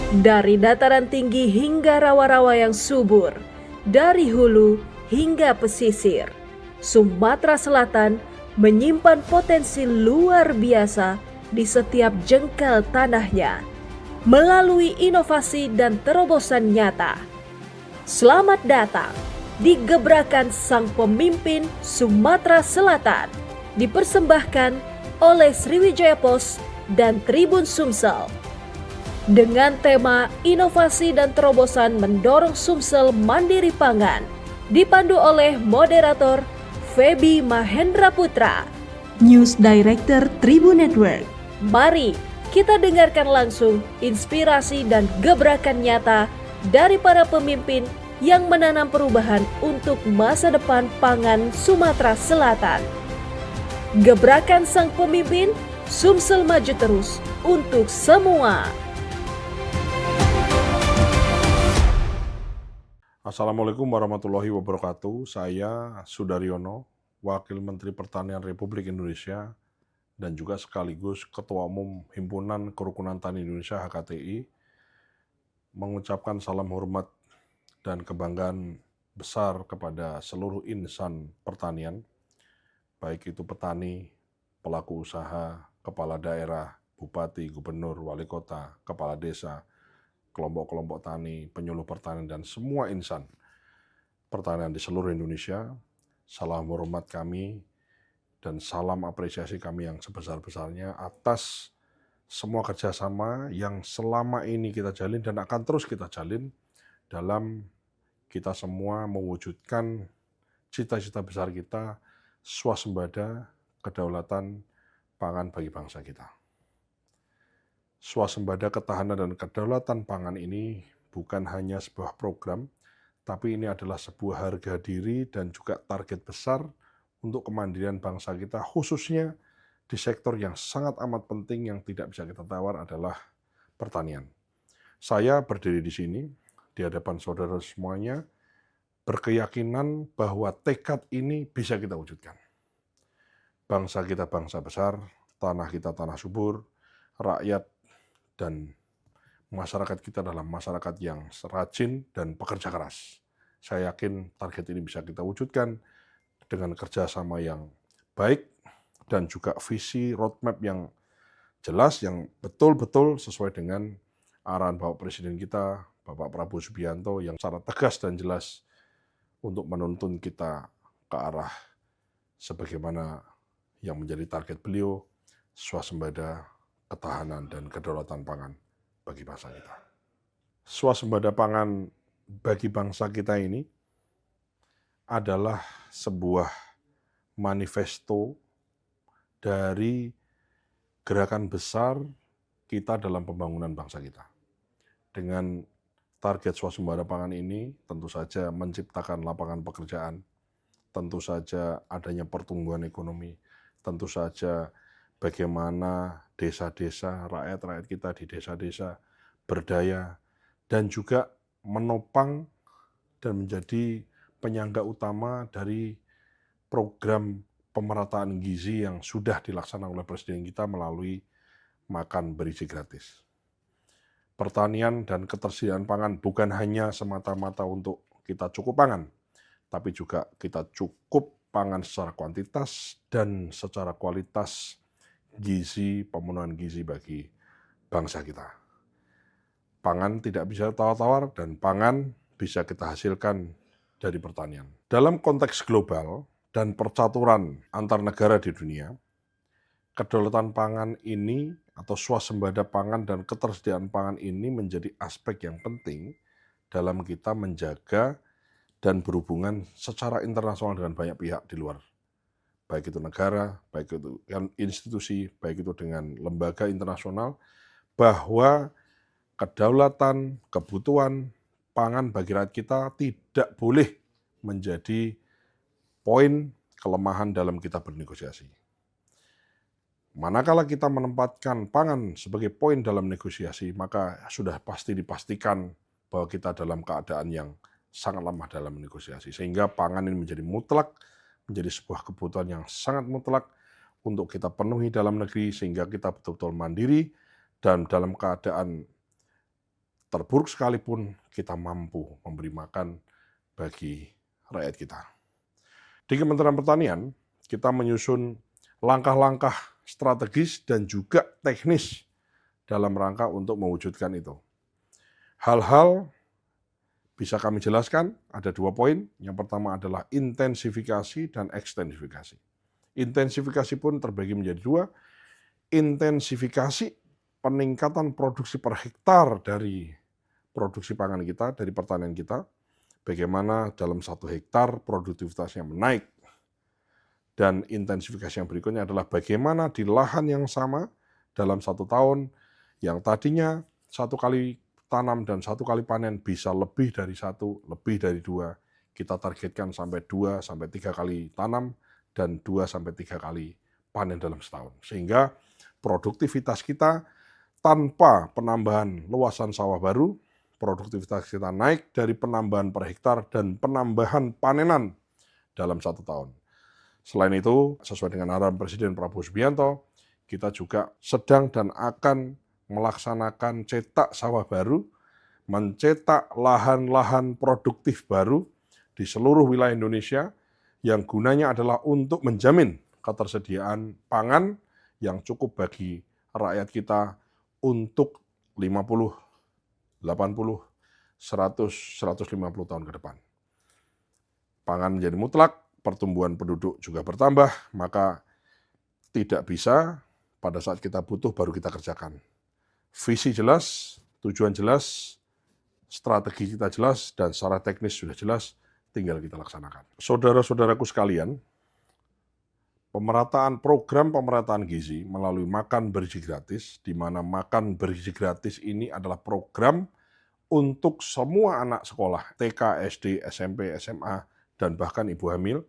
Dari dataran tinggi hingga rawa-rawa yang subur, dari hulu hingga pesisir, Sumatera Selatan menyimpan potensi luar biasa di setiap jengkal tanahnya. Melalui inovasi dan terobosan nyata, selamat datang di Gebrakan Sang Pemimpin Sumatera Selatan, dipersembahkan oleh Sriwijaya Pos dan Tribun Sumsel. Dengan tema inovasi dan terobosan mendorong Sumsel mandiri pangan, dipandu oleh moderator Feby Mahendra Putra, News Director Tribun Network. Mari kita dengarkan langsung inspirasi dan gebrakan nyata dari para pemimpin yang menanam perubahan untuk masa depan pangan Sumatera Selatan. Gebrakan Sang Pemimpin, Sumsel maju terus untuk semua. Assalamualaikum warahmatullahi wabarakatuh. Saya Sudaryono, Wakil Menteri Pertanian Republik Indonesia dan juga sekaligus Ketua Umum Himpunan Kerukunan Tani Indonesia HKTI, mengucapkan salam hormat dan kebanggaan besar kepada seluruh insan pertanian, baik itu petani, pelaku usaha, kepala daerah, bupati, gubernur, wali kota, kepala desa, kelompok-kelompok tani, penyuluh pertanian, dan semua insan pertanian di seluruh Indonesia. Salam hormat kami dan salam apresiasi kami yang sebesar-besarnya atas semua kerjasama yang selama ini kita jalin dan akan terus kita jalin dalam kita semua mewujudkan cita-cita besar kita, swasembada kedaulatan pangan bagi bangsa kita. Swasembada ketahanan dan kedaulatan pangan ini bukan hanya sebuah program, tapi ini adalah sebuah harga diri dan juga target besar untuk kemandirian bangsa kita, khususnya di sektor yang sangat amat penting yang tidak bisa kita tawar adalah pertanian. Saya berdiri di sini, di hadapan saudara semuanya, berkeyakinan bahwa tekad ini bisa kita wujudkan. Bangsa kita bangsa besar, tanah kita tanah subur, rakyat dan masyarakat kita adalah masyarakat yang rajin dan pekerja keras. Saya yakin target ini bisa kita wujudkan dengan kerjasama yang baik dan juga visi roadmap yang jelas, yang betul-betul sesuai dengan arahan Bapak Presiden kita, Bapak Prabowo Subianto, yang secara tegas dan jelas untuk menuntun kita ke arah sebagaimana yang menjadi target beliau, swasembada ketahanan dan kedaulatan pangan bagi bangsa kita. Swasembada pangan bagi bangsa kita ini adalah sebuah manifesto dari gerakan besar kita dalam pembangunan bangsa kita. Dengan target swasembada pangan ini tentu saja menciptakan lapangan pekerjaan, tentu saja adanya pertumbuhan ekonomi, tentu saja bagaimana desa-desa, rakyat-rakyat kita di desa-desa berdaya dan juga menopang dan menjadi penyangga utama dari program pemerataan gizi yang sudah dilaksanakan oleh Presiden kita melalui makan bergizi gratis. Pertanian dan ketersediaan pangan bukan hanya semata-mata untuk kita cukup pangan, tapi juga kita cukup pangan secara kuantitas dan secara kualitas gizi, pemenuhan gizi bagi bangsa kita. Pangan tidak bisa tawar-tawar dan pangan bisa kita hasilkan dari pertanian. Dalam konteks global dan percaturan antar negara di dunia, kedaulatan pangan ini atau swasembada pangan dan ketersediaan pangan ini menjadi aspek yang penting dalam kita menjaga dan berhubungan secara internasional dengan banyak pihak di luar. Baik itu negara, baik itu institusi, baik itu dengan lembaga internasional, bahwa kedaulatan, kebutuhan pangan bagi rakyat kita tidak boleh menjadi poin kelemahan dalam kita bernegosiasi. Manakala kita menempatkan pangan sebagai poin dalam negosiasi, maka sudah pasti dipastikan bahwa kita dalam keadaan yang sangat lemah dalam negosiasi. Sehingga pangan ini menjadi mutlak, menjadi sebuah kebutuhan yang sangat mutlak untuk kita penuhi dalam negeri sehingga kita betul-betul mandiri dan dalam keadaan terburuk sekalipun kita mampu memberi makan bagi rakyat kita. Di Kementerian Pertanian, kita menyusun langkah-langkah strategis dan juga teknis dalam rangka untuk mewujudkan itu. Hal-hal bisa kami jelaskan, ada 2 poin. Yang pertama adalah intensifikasi dan ekstensifikasi. Intensifikasi pun terbagi menjadi 2. Intensifikasi peningkatan produksi per hektar dari produksi pangan kita, dari pertanian kita. Bagaimana dalam 1 hektar produktivitasnya menaik. Dan intensifikasi yang berikutnya adalah bagaimana di lahan yang sama dalam 1 tahun yang tadinya 1 kali tanam dan 1 kali panen bisa lebih dari 1, lebih dari 2. Kita targetkan sampai 2 sampai 3 kali tanam dan 2 sampai 3 kali panen dalam setahun. Sehingga produktivitas kita tanpa penambahan luasan sawah baru, produktivitas kita naik dari penambahan per hektar dan penambahan panenan dalam 1 tahun. Selain itu, sesuai dengan arahan Presiden Prabowo Subianto, kita juga sedang dan akan melaksanakan cetak sawah baru, mencetak lahan-lahan produktif baru di seluruh wilayah Indonesia yang gunanya adalah untuk menjamin ketersediaan pangan yang cukup bagi rakyat kita untuk 50, 80, 100, 150 tahun ke depan. Pangan menjadi mutlak, pertumbuhan penduduk juga bertambah, maka tidak bisa pada saat kita butuh baru kita kerjakan. Visi jelas, tujuan jelas, strategi kita jelas, dan secara teknis sudah jelas, tinggal kita laksanakan. Saudara-saudaraku sekalian, program pemerataan gizi melalui makan bergizi gratis, di mana makan bergizi gratis ini adalah program untuk semua anak sekolah, TK, SD, SMP, SMA, dan bahkan ibu hamil,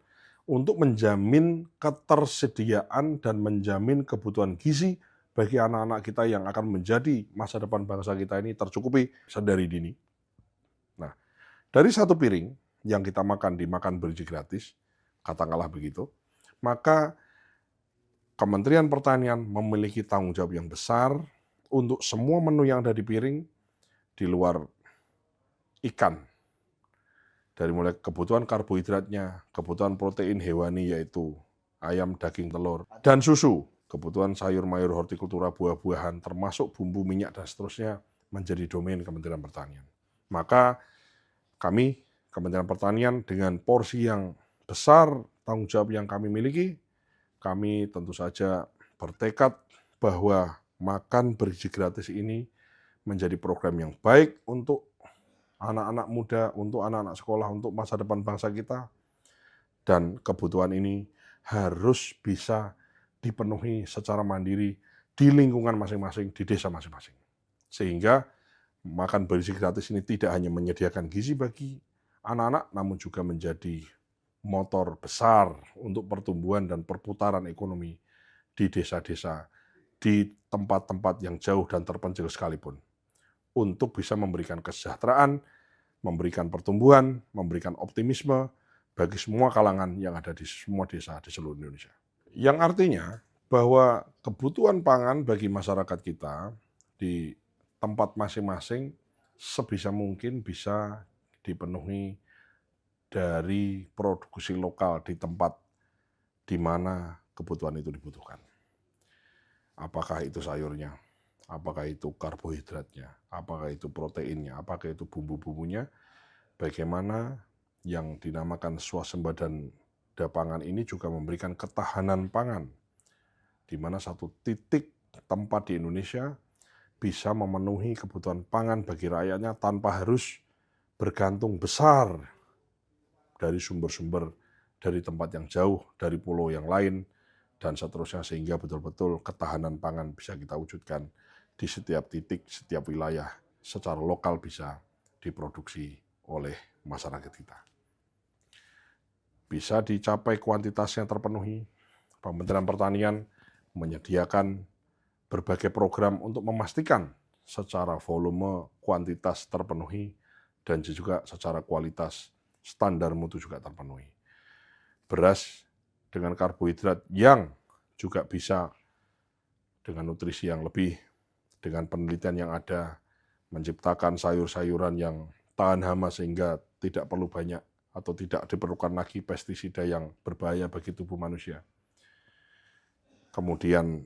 untuk menjamin ketersediaan dan menjamin kebutuhan gizi bagi anak-anak kita yang akan menjadi masa depan bangsa kita ini tercukupi sedari dini. Nah, dari 1 piring yang kita makan di makan bergizi gratis, katakanlah begitu, maka Kementerian Pertanian memiliki tanggung jawab yang besar untuk semua menu yang ada di piring di luar ikan. Dari mulai kebutuhan karbohidratnya, kebutuhan protein hewani yaitu ayam, daging, telur, dan susu, kebutuhan sayur mayur, hortikultura, buah-buahan, termasuk bumbu, minyak, dan seterusnya menjadi domain Kementerian Pertanian. Maka kami, Kementerian Pertanian, dengan porsi yang besar, tanggung jawab yang kami miliki, kami tentu saja bertekad bahwa makan bergizi gratis ini menjadi program yang baik untuk anak-anak muda, untuk anak-anak sekolah, untuk masa depan bangsa kita. Dan kebutuhan ini harus bisa dipenuhi secara mandiri di lingkungan masing-masing, di desa masing-masing. Sehingga makan bergizi gratis ini tidak hanya menyediakan gizi bagi anak-anak, namun juga menjadi motor besar untuk pertumbuhan dan perputaran ekonomi di desa-desa, di tempat-tempat yang jauh dan terpencil sekalipun, untuk bisa memberikan kesejahteraan, memberikan pertumbuhan, memberikan optimisme bagi semua kalangan yang ada di semua desa di seluruh Indonesia. Yang artinya bahwa kebutuhan pangan bagi masyarakat kita di tempat masing-masing sebisa mungkin bisa dipenuhi dari produksi lokal di tempat di mana kebutuhan itu dibutuhkan. Apakah itu sayurnya, apakah itu karbohidratnya, apakah itu proteinnya, apakah itu bumbu-bumbunya, bagaimana yang dinamakan swasembada pangan ini juga memberikan ketahanan pangan, di mana 1 titik tempat di Indonesia bisa memenuhi kebutuhan pangan bagi rakyatnya tanpa harus bergantung besar dari sumber-sumber dari tempat yang jauh, dari pulau yang lain, dan seterusnya, sehingga betul-betul ketahanan pangan bisa kita wujudkan di setiap titik, setiap wilayah, secara lokal bisa diproduksi oleh masyarakat kita. Bisa dicapai kuantitasnya terpenuhi, Kementerian Pertanian menyediakan berbagai program untuk memastikan secara volume kuantitas terpenuhi dan juga secara kualitas standar mutu juga terpenuhi. Beras dengan karbohidrat yang juga bisa dengan nutrisi yang lebih, dengan penelitian yang ada, menciptakan sayur-sayuran yang tahan hama sehingga tidak perlu banyak atau tidak diperlukan lagi pestisida yang berbahaya bagi tubuh manusia. Kemudian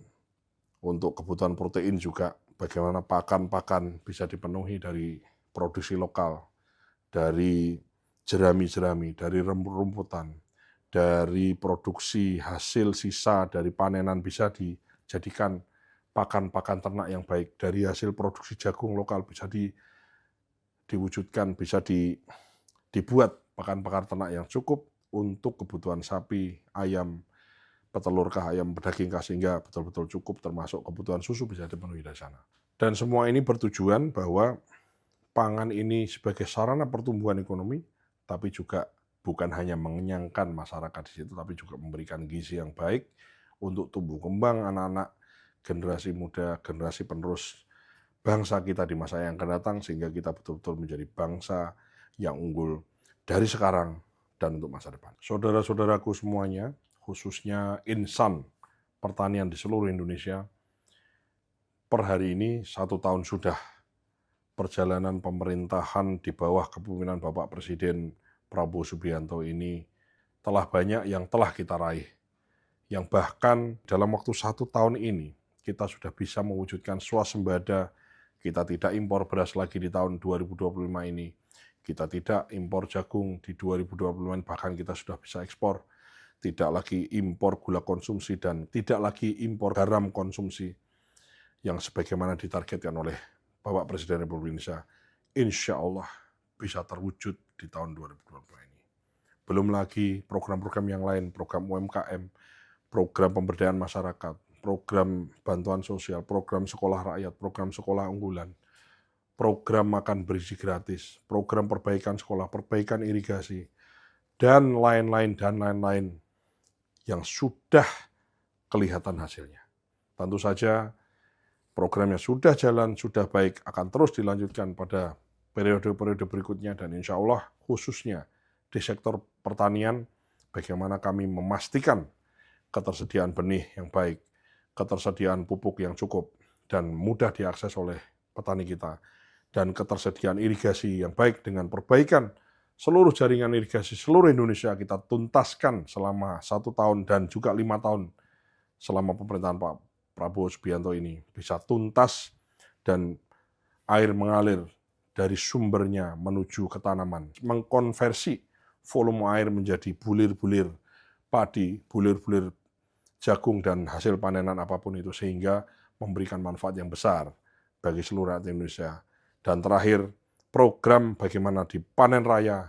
untuk kebutuhan protein juga bagaimana pakan-pakan bisa dipenuhi dari produksi lokal, dari jerami-jerami, dari rumputan, dari produksi hasil sisa dari panenan bisa dijadikan pakan-pakan ternak yang baik, dari hasil produksi jagung lokal bisa diwujudkan, bisa dibuat pakan-pakan ternak yang cukup untuk kebutuhan sapi, ayam, petelurkah, ayam pedagingkah, sehingga betul-betul cukup termasuk kebutuhan susu bisa dipenuhi dari sana. Dan semua ini bertujuan bahwa pangan ini sebagai sarana pertumbuhan ekonomi, tapi juga bukan hanya mengenyangkan masyarakat di situ, tapi juga memberikan gizi yang baik untuk tumbuh kembang anak-anak, generasi muda, generasi penerus bangsa kita di masa yang akan datang, sehingga kita betul-betul menjadi bangsa yang unggul dari sekarang dan untuk masa depan. Saudara-saudaraku semuanya, khususnya insan pertanian di seluruh Indonesia, per hari ini 1 tahun sudah perjalanan pemerintahan di bawah kepemimpinan Bapak Presiden Prabowo Subianto ini telah banyak yang telah kita raih. Yang bahkan dalam waktu 1 tahun ini kita sudah bisa mewujudkan swasembada, kita tidak impor beras lagi di tahun 2025 ini, kita tidak impor jagung di 2025, bahkan kita sudah bisa ekspor, tidak lagi impor gula konsumsi dan tidak lagi impor garam konsumsi yang sebagaimana ditargetkan oleh Bapak Presiden Republik Indonesia, insya Allah bisa terwujud di tahun 2022 ini. Belum lagi program-program yang lain, program UMKM, program pemberdayaan masyarakat, program bantuan sosial, program sekolah rakyat, program sekolah unggulan, program makan bergizi gratis, program perbaikan sekolah, perbaikan irigasi, dan lain-lain yang sudah kelihatan hasilnya. Tentu saja programnya sudah jalan, sudah baik, akan terus dilanjutkan pada periode-periode berikutnya, dan insya Allah khususnya di sektor pertanian, bagaimana kami memastikan ketersediaan benih yang baik, ketersediaan pupuk yang cukup dan mudah diakses oleh petani kita, dan ketersediaan irigasi yang baik dengan perbaikan seluruh jaringan irigasi seluruh Indonesia kita tuntaskan selama 1 tahun dan juga 5 tahun selama pemerintahan Pak Prabowo Subianto ini bisa tuntas dan air mengalir dari sumbernya menuju ke tanaman, mengkonversi volume air menjadi bulir-bulir padi, bulir-bulir jagung dan hasil panenan apapun itu, sehingga memberikan manfaat yang besar bagi seluruh rakyat Indonesia. Dan terakhir, program bagaimana di panen raya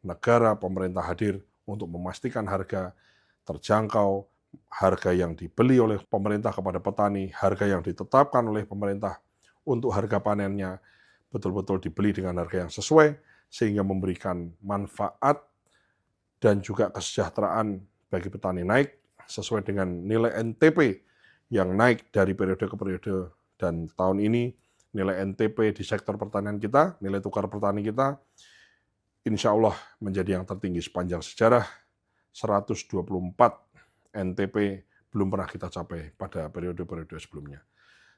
negara pemerintah hadir untuk memastikan harga terjangkau, harga yang dibeli oleh pemerintah kepada petani, harga yang ditetapkan oleh pemerintah untuk harga panennya betul-betul dibeli dengan harga yang sesuai, sehingga memberikan manfaat dan juga kesejahteraan bagi petani naik sesuai dengan nilai NTP yang naik dari periode ke periode. Dan tahun ini nilai NTP di sektor pertanian kita, nilai tukar petani kita, insya Allah menjadi yang tertinggi sepanjang sejarah. 124 NTP belum pernah kita capai pada periode-periode sebelumnya.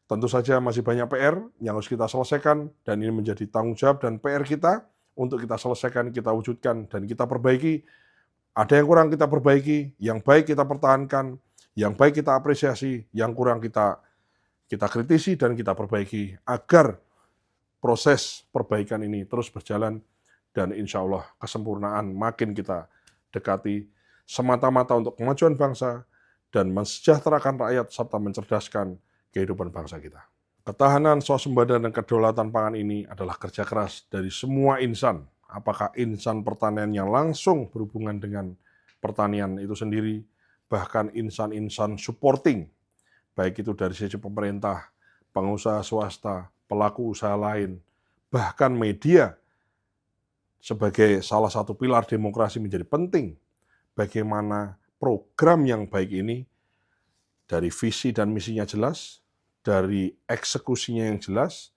Tentu saja masih banyak PR yang harus kita selesaikan, dan ini menjadi tanggung jawab dan PR kita untuk kita selesaikan, kita wujudkan, dan kita perbaiki. Ada yang kurang kita perbaiki, yang baik kita pertahankan, yang baik kita apresiasi, yang kurang kita kritisi dan kita perbaiki agar proses perbaikan ini terus berjalan, dan insya Allah kesempurnaan makin kita dekati semata-mata untuk kemajuan bangsa dan mensejahterakan rakyat serta mencerdaskan kehidupan bangsa kita. Ketahanan, swasembada, dan kedaulatan pangan ini adalah kerja keras dari semua insan, apakah insan pertanian yang langsung berhubungan dengan pertanian itu sendiri, bahkan insan-insan supporting, baik itu dari sisi pemerintah, pengusaha swasta, pelaku usaha lain, bahkan media sebagai salah satu pilar demokrasi menjadi penting. Bagaimana program yang baik ini dari visi dan misinya jelas, dari eksekusinya yang jelas,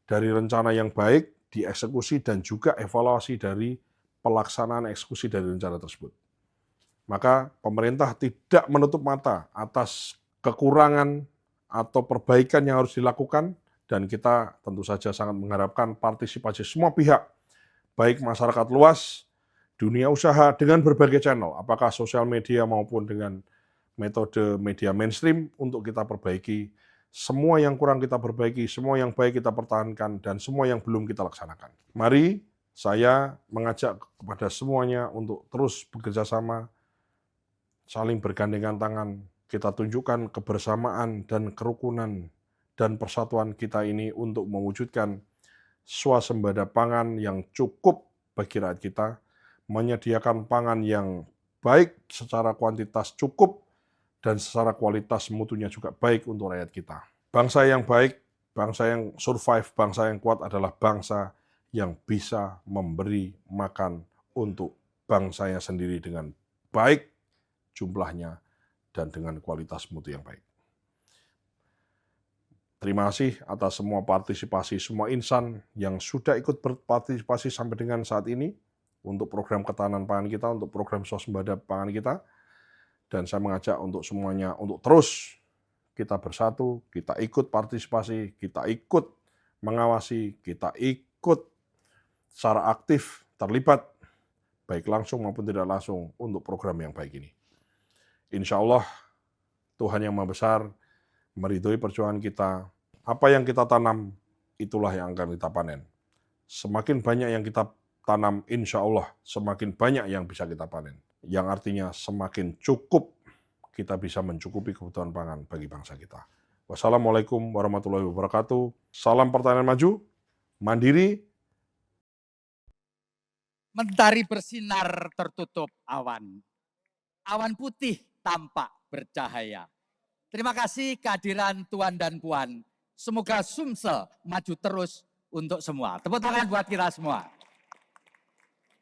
dari rencana yang baik dieksekusi, dan juga evaluasi dari pelaksanaan eksekusi dari rencana tersebut. Maka pemerintah tidak menutup mata atas kekurangan atau perbaikan yang harus dilakukan Dan kita tentu saja sangat mengharapkan partisipasi semua pihak, baik masyarakat luas, dunia usaha dengan berbagai channel, apakah sosial media maupun dengan metode media mainstream untuk kita perbaiki. Semua yang kurang kita perbaiki, semua yang baik kita pertahankan, dan semua yang belum kita laksanakan. Mari saya mengajak kepada semuanya untuk terus bekerja sama, saling bergandengan tangan, kita tunjukkan kebersamaan dan kerukunan dan persatuan kita ini untuk mewujudkan swasembada pangan yang cukup bagi rakyat kita, menyediakan pangan yang baik secara kuantitas cukup dan secara kualitas mutunya juga baik untuk rakyat kita. Bangsa yang baik, bangsa yang survive, bangsa yang kuat adalah bangsa yang bisa memberi makan untuk bangsanya sendiri dengan baik jumlahnya dan dengan kualitas mutu yang baik. Terima kasih atas semua partisipasi semua insan yang sudah ikut berpartisipasi sampai dengan saat ini untuk program ketahanan pangan kita, untuk program swasembada pangan kita. Dan saya mengajak untuk semuanya untuk terus kita bersatu, kita ikut partisipasi, kita ikut mengawasi, kita ikut secara aktif terlibat, baik langsung maupun tidak langsung untuk program yang baik ini. Insya Allah Tuhan yang Maha Besar meridhoi perjuangan kita. Apa yang kita tanam, itulah yang akan kita panen. Semakin banyak yang kita tanam, insya Allah semakin banyak yang bisa kita panen. Yang artinya semakin cukup kita bisa mencukupi kebutuhan pangan bagi bangsa kita. Wassalamualaikum warahmatullahi wabarakatuh. Salam pertanian maju, mandiri. Mentari bersinar tertutup awan. Awan putih tampak bercahaya. Terima kasih kehadiran Tuan dan Puan. Semoga Sumsel maju terus untuk semua. Tepuk tangan buat kita semua.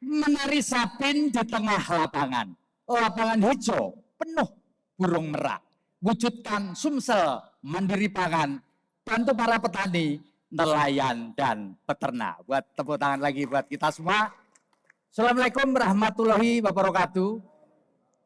Menari sapin di tengah lapangan. Lapangan hijau penuh burung merak. Wujudkan Sumsel mandiri pangan. Bantu para petani, nelayan, dan peternak. Buat tepuk tangan lagi buat kita semua. Assalamualaikum warahmatullahi wabarakatuh.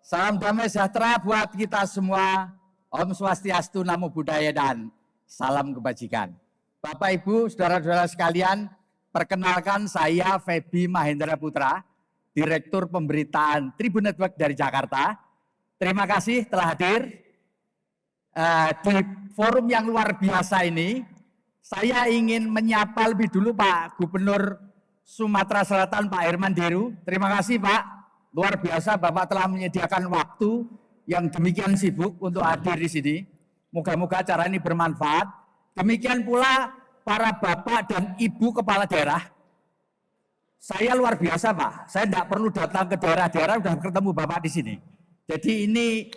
Salam damai sejahtera buat kita semua. Om Swastiastu, Namo Buddhaya, dan salam kebajikan. Bapak, Ibu, saudara-saudara sekalian, perkenalkan saya Feby Mahendra Putra, Direktur Pemberitaan Tribun Network dari Jakarta. Terima kasih telah hadir di forum yang luar biasa ini. Saya ingin menyapa lebih dulu Pak Gubernur Sumatera Selatan, Pak Herman Deru. Terima kasih Pak, luar biasa Bapak telah menyediakan waktu yang demikian sibuk untuk hadir di sini. Moga-moga acara ini bermanfaat. Demikian pula para bapak dan ibu kepala daerah. Saya luar biasa Pak, saya tidak perlu datang ke daerah-daerah, sudah ketemu Bapak di sini. Jadi ini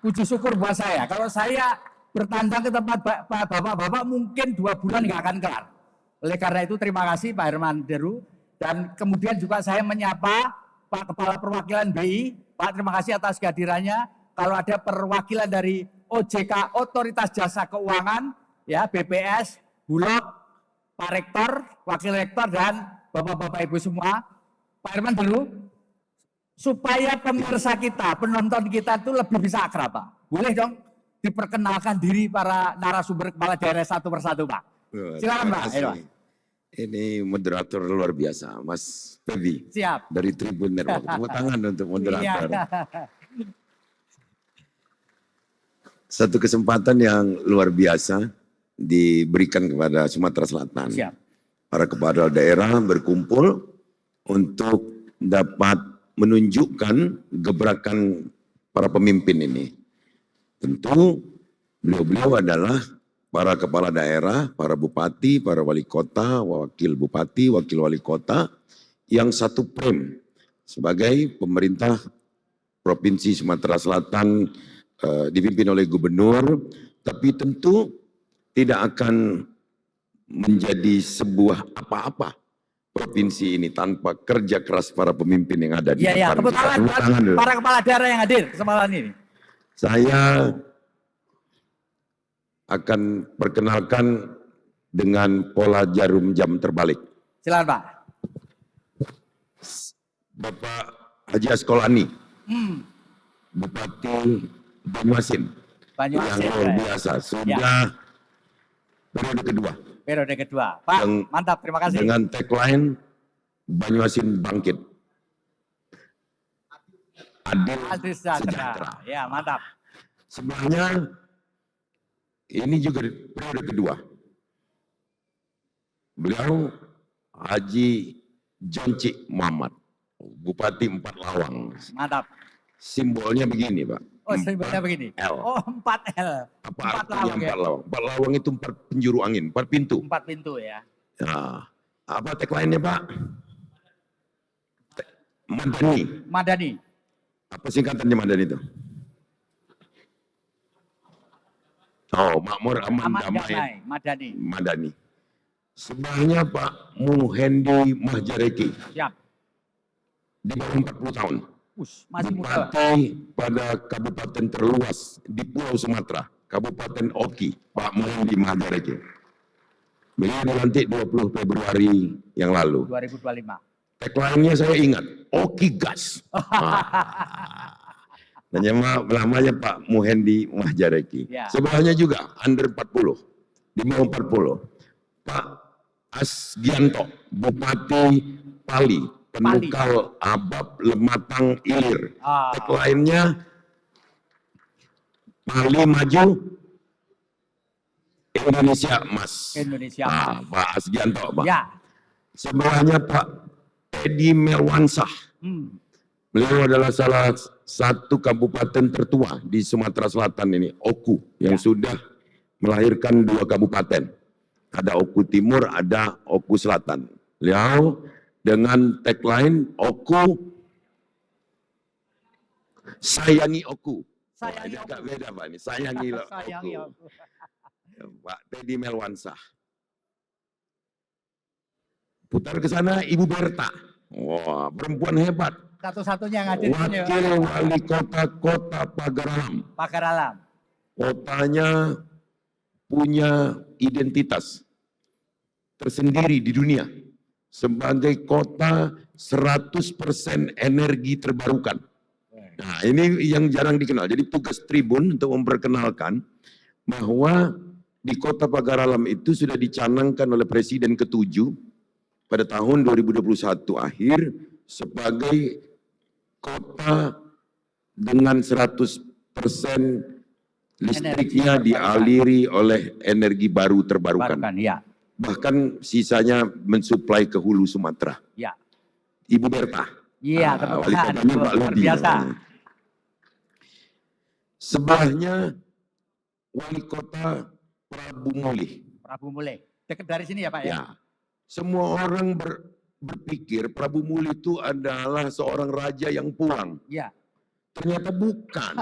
puji syukur buat saya. Kalau saya bertandang ke tempat bapak-bapak mungkin 2 bulan nggak akan kelar. Oleh karena itu terima kasih Pak Herman Deru. Dan kemudian juga saya menyapa Pak Kepala Perwakilan BI. Pak, terima kasih atas kehadirannya. Kalau ada perwakilan dari OJK, Otoritas Jasa Keuangan, ya BPS, Bulog, Pak Rektor, Wakil Rektor, dan Bapak-Bapak Ibu semua. Pak Herman dulu, supaya pemirsa kita, penonton kita itu lebih bisa akrab Pak. Boleh dong diperkenalkan diri para narasumber kepala daerah satu persatu Pak. Silakan Pak. Ini moderator luar biasa, Mas Feby. Siap. Dari Tribun Network. Tepuk tangan untuk moderator. Iya. Satu kesempatan yang luar biasa diberikan kepada Sumatera Selatan. Siap. Para kepala daerah berkumpul untuk dapat menunjukkan gebrakan para pemimpin ini. Tentu beliau-beliau adalah para kepala daerah, para bupati, para wali kota, wakil bupati, wakil wali kota yang satu frame sebagai pemerintah Provinsi Sumatera Selatan dipimpin oleh gubernur, tapi tentu tidak akan menjadi sebuah apa-apa provinsi ini tanpa kerja keras para pemimpin yang ada di depan. Tepuk tangan buat para kepala daerah yang hadir kesempatan ini. Saya akan perkenalkan dengan pola jarum jam terbalik. Silakan Pak. Bapak Haji Askolani, Bupati Banyuasin, yang luar biasa, sudah periode kedua. Periode kedua. Pak, Yang- mantap, terima kasih. Dengan tagline Banyuasin bangkit. Adil Adil sejahtera. sejahtera. Ya, mantap. Sebenarnya ini juga periode kedua. Beliau Haji Jonci Muhammad, Bupati Empat Lawang. Mantap. Simbolnya begini, Pak. Oh, simbolnya begini. L. Oh, 4L. Apa Empat artinya lawang ya? empat lawang? Empat lawang itu 4 penjuru angin, 4 pintu. 4 pintu ya. Nah, apa tagline-nya, Pak? Madani. Madani. Apa singkatannya Madani itu? Oh, makmur, aman, Aman damai, damai. Madani. Madani. Sebelahnya Pak Muhendi Mahjareki, Siap. di bawah 40 tahun. Masih muda. Bupati pada kabupaten terluas di Pulau Sumatera, Kabupaten Oki, Pak Muhendi Mahjareki. Beliau dilantik 20 Februari yang lalu. 2025. Tagline-nya saya ingat, Oki Gas. Namanya Pak Muhendi Mahjareki. Ya. Sebelahnya juga under 40, di bawah 40. Pak Asgianto, Bupati Pali, Penukal Abab Lematang Ilir. Ah. Tagline-nya Pali Maju, Indonesia Emas. Indonesia. Pak Asgianto, Pak. Ya. Sebelahnya Pak Teddy Melwansah. Beliau adalah salah satu kabupaten tertua di Sumatera Selatan ini, Oku, yang sudah melahirkan 2 kabupaten. Ada Oku Timur, ada Oku Selatan. Beliau dengan tagline Oku, sayangi Oku. Sayangi Ini agak Oku. beda Pak ini, sayangi Sayangi Oku. aku. Pak Teddy Melwansah. Putar ke sana Ibu Berta. Wah, perempuan hebat. Satu-satunya yang hadir di sini. Wakil Wali Kota Pagar Alam. Pagar Alam. Kotanya punya identitas tersendiri di dunia sebagai kota 100% energi terbarukan. Nah, ini yang jarang dikenal. Jadi tugas Tribun untuk memperkenalkan bahwa di Kota Pagar Alam itu sudah dicanangkan oleh Presiden ke-7 pada tahun 2021 akhir sebagai kota dengan 100% listriknya dialiri oleh energi baru terbarukan. Barukan, ya. Bahkan sisanya mensuplai ke hulu Sumatera. Ya. Ibu Berta. Iya, Wali teman-teman. kotanya Pak Luar Ludi. biasa. Sebelahnya Wali Kota Prabu Mulih. Prabu Mulih. Dekat dari sini ya Pak ya? Ya. Semua orang berpikir Prabu Mulih itu adalah seorang raja yang pulang. Iya. Ternyata bukan.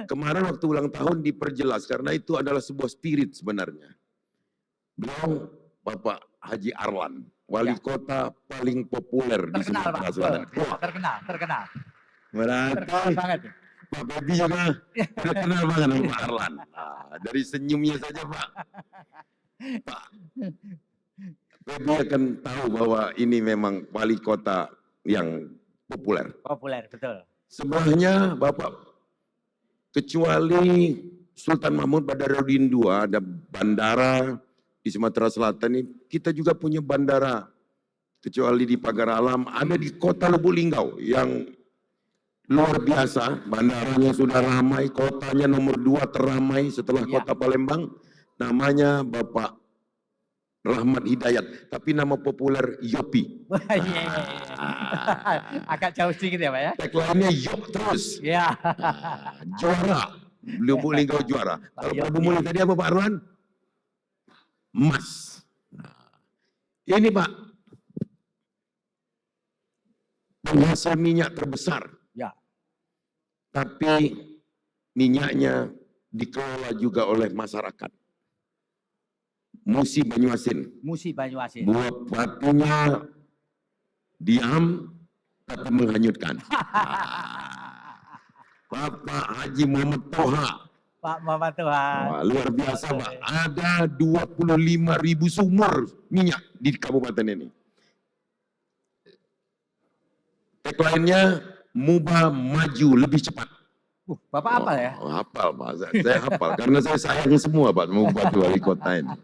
Kemarin waktu ulang tahun diperjelas karena itu adalah sebuah spirit sebenarnya. Beliau Bapak Haji Arlan, wali kota paling populer di Terkenal Pak. Sumatera Selatan. Wah, Terkenal. berarti Terkenal banget. Pak Bebi juga terkenal banget sama Pak Arlan. Nah, dari senyumnya saja Pak Bebi akan tahu bahwa ini memang wali kota yang populer. Populer, betul. Sebelahnya Bapak, kecuali Sultan Mahmud Badarudin II, ada bandara di Sumatera Selatan ini, kita juga punya bandara. Kecuali di Pagar Alam, ada di kota Lubuk Linggau yang luar biasa. Bandaranya sudah ramai, kotanya nomor 2 teramai setelah kota Palembang. Namanya Bapak Rahmat Hidayat, tapi nama populer Yopi. Iya. Agak jauh sedikit ya Pak ya? Tagline-nya Yop terus. Iya. Juara. Lubuk Linggau juara. Kalau Prabu Mulih tadi apa Pak Arlan? Emas. Ini Pak, penghasil minyak terbesar. Ya. Tapi minyaknya dikelola juga oleh masyarakat. Musi Banyuasin. Musi Banyuasin. Buat batunya diam tapi menghanyutkan. Bapak Haji Muhammad Toha. Pak Muhammad Tuhan. Wah, luar biasa Pak. Ada 25.000 sumur minyak di kabupaten ini. Tagline-nya Muba maju lebih cepat. Bapak apa ya? Hafal Pak, saya hafal karena saya sayang semua Pak mau buat wali kota ini.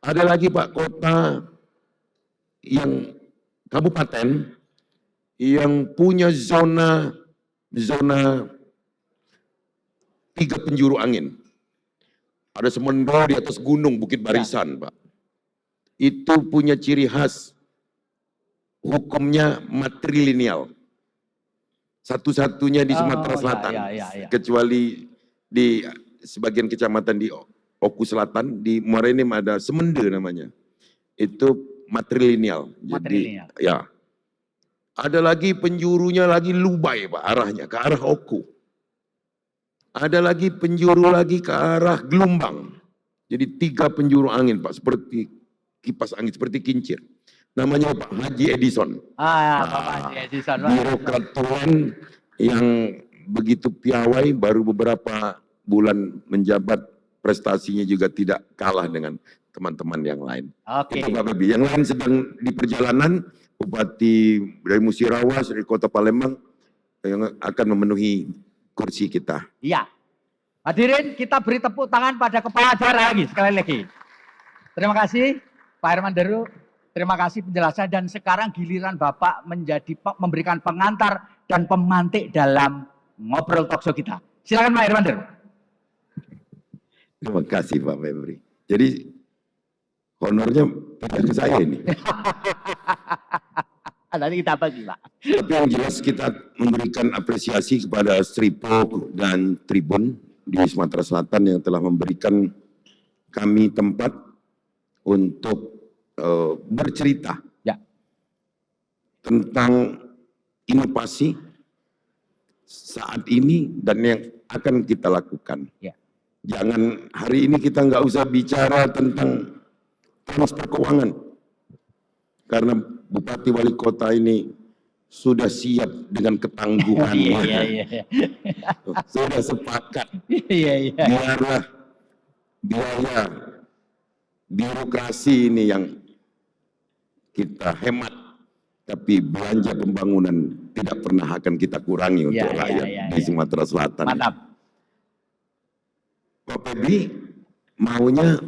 Ada lagi Pak kota yang kabupaten yang punya zona 3 penjuru angin. Ada Semendo di atas gunung Bukit Barisan Pak. Itu punya ciri khas hukumnya matrilineal. Satu-satunya di Sumatera Selatan, ya. kecuali di sebagian kecamatan di Oku Selatan, di Muara Enim ada Semende namanya. Itu matrilineal. Matrilineal. Jadi, ya. Ada lagi penjurunya lagi Lubai Pak, arahnya ke arah Oku. Ada lagi penjuru lagi ke arah Gelombang. Jadi 3 penjuru angin Pak, seperti kipas angin, seperti kincir. Namanya Pak Haji Edison. Bapak Haji Edison. Birokrat Tulen yang begitu piawai, baru beberapa bulan menjabat, prestasinya juga tidak kalah dengan teman-teman yang lain. Oke. Itu Pak Bebi. Yang lain sedang di perjalanan, Bupati dari Musirawas, dari Kota Palembang, yang akan memenuhi kursi kita. Iya. Hadirin, kita beri tepuk tangan pada kepala daerah lagi, sekali lagi. Terima kasih Pak Herman Deru. Terima kasih penjelasan, dan sekarang giliran Bapak memberikan pengantar dan pemantik dalam ngobrol talkshow kita. Silakan Pak Herman Deru. Terima kasih Pak Febri. Jadi honornya ke saya ini. Nanti kita bagi Pak. Tapi yang jelas kita memberikan apresiasi kepada Stripo dan Tribun di Sumatera Selatan yang telah memberikan kami tempat untuk bercerita Ya. tentang inovasi saat ini dan yang akan kita lakukan. Ya. Jangan hari ini kita nggak usah bicara tentang transfer keuangan, karena Bupati Wali Kota ini sudah siap dengan ketangguhannya. Iya. Sudah sepakat. Iya. Biarlah biaya birokrasi ini yang kita hemat, tapi belanja pembangunan tidak pernah akan kita kurangi untuk rakyat di Sumatera Selatan. Mantap. Pak Febri maunya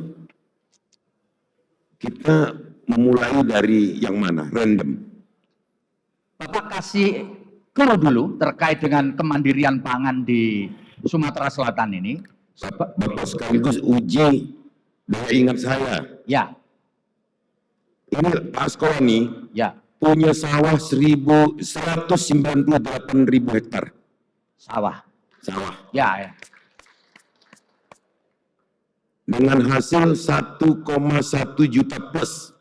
kita memulai dari yang mana? Random. Bapak kasih clue dulu terkait dengan kemandirian pangan di Sumatera Selatan ini. Bapak sekaligus uji daya ingat saya. Ya. Ini Pak Askolani Ya. punya sawah 198.000 hektar. Sawah. Ya. Dengan hasil 1,1 juta plus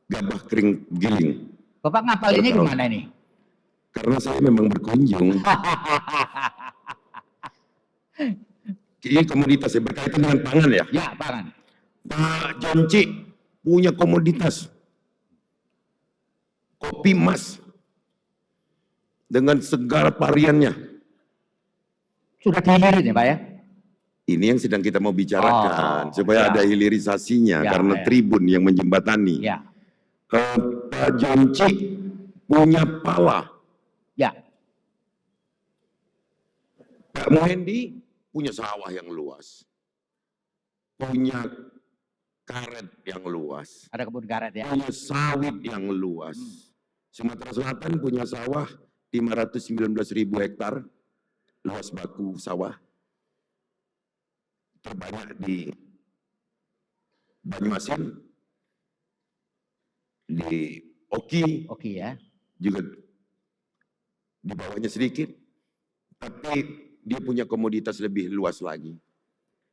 gabah kering giling. Bapak ngapal ini gimana ini? Karena saya memang berkunjung. Ini komoditas yang berkaitan dengan pangan ya. Ya, pangan. Pak Jonci punya komoditas kopi emas dengan segala variannya. Sudah dihilirin ya Pak ya? Ini yang sedang kita mau bicarakan supaya ada hilirisasinya karena Tribun yang menjembatani. Ya. Pak Jonci punya pala. Ya. Pak Muhendi punya sawah yang luas. Punya karet yang luas. Ada kebun karet ya. Punya sawit yang luas. Sumatera Selatan punya sawah 519.000 hektar. Luas baku sawah. Terbanyak di Banyuasin, di Oki, Oke ya. juga di bawahnya sedikit, tapi dia punya komoditas lebih luas lagi.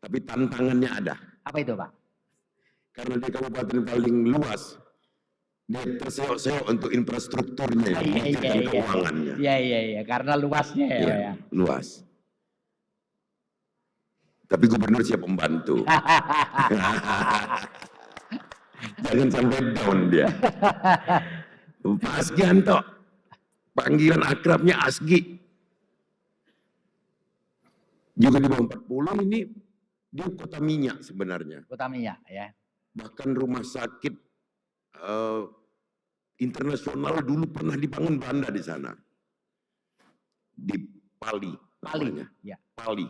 Tapi tantangannya ada. Apa itu Pak? Karena di kabupaten paling luas, dia terseok-seok untuk infrastrukturnya, memikirkan keuangannya. Iya, karena luasnya ya, Pak ya. Luas. Tapi gubernur siap membantu. Jangan sampai down dia. Pak Asgianto, panggilan akrabnya Asgi. Juga di bawah 40 ini, dia kota minyak sebenarnya. Kota minyak ya. Bahkan rumah sakit internasional dulu pernah dibangun Belanda di sana. di Pali. Pali. namanya. Ya. Pali.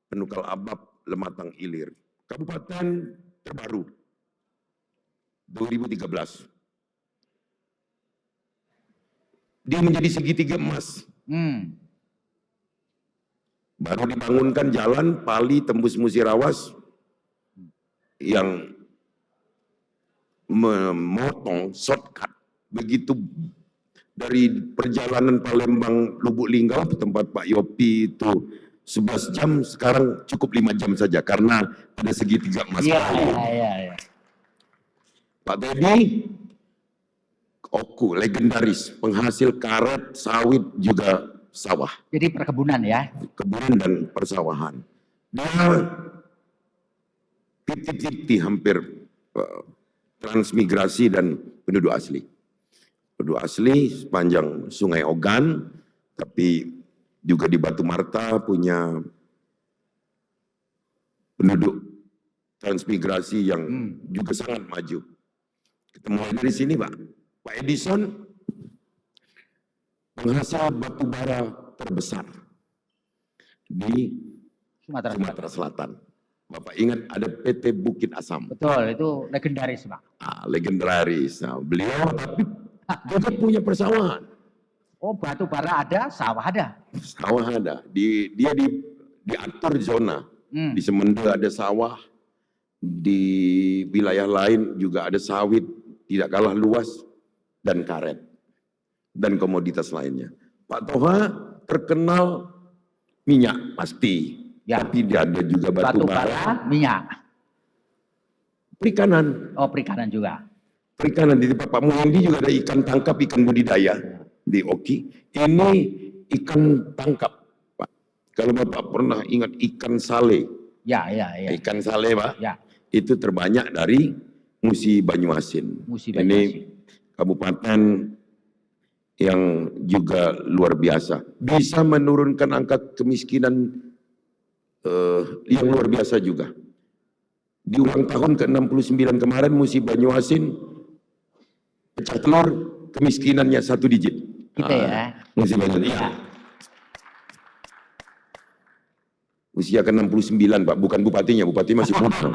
Penukal Abab, Lematang Ilir. Kabupaten terbaru. 2013. Dia menjadi segitiga emas. Baru dibangunkan jalan Pali tembus Musirawas yang memotong shortcut begitu dari perjalanan Palembang Lubuk Linggau tempat Pak Yopi itu 11 jam, sekarang cukup 5 jam saja karena ada segitiga emas. Iya. Pak Teddy Oku legendaris, penghasil karet, sawit juga sawah. Jadi perkebunan ya. Kebunan dan persawahan. Dia 50-50 hampir transmigrasi dan penduduk asli. Penduduk asli sepanjang Sungai Ogan, tapi juga di Batu Marta punya penduduk transmigrasi yang juga sangat maju. Kita mulai dari sini, Pak. Pak Edison penghasil batu bara terbesar di Sumatera Selatan. Bapak ingat ada PT Bukit Asam. Betul, itu legendaris, Pak. Legendaris. Nah, beliau tapi juga punya persawahan. Oh, batu bara ada, sawah ada. Sawah ada. Dia diatur zona. Di Semende ada sawah. Di wilayah lain juga ada sawit, tidak kalah luas, dan karet. Dan komoditas lainnya. Pak Toha terkenal minyak, pasti. Ya. Tapi dia ada juga batu bara, minyak. Perikanan. Oh, perikanan juga. Perikanan di tempat Pak Muhyendi juga ada ikan tangkap, ikan budidaya di Oki. Ini ikan tangkap, Pak. Kalau Bapak pernah ingat ikan sale. Ya. Ikan sale, Pak. Ya. Itu terbanyak dari Musi Banyuasin. Ini kabupaten yang juga luar biasa. Bisa menurunkan angka kemiskinan yang luar biasa juga. Di ulang tahun ke-69 kemarin Musi Banyuasin pecah telur kemiskinannya 1 digit. Kita ya. Musi Banyuasin. Ya. Usia ke-69, Pak, bukan bupatinya, bupati masih muda.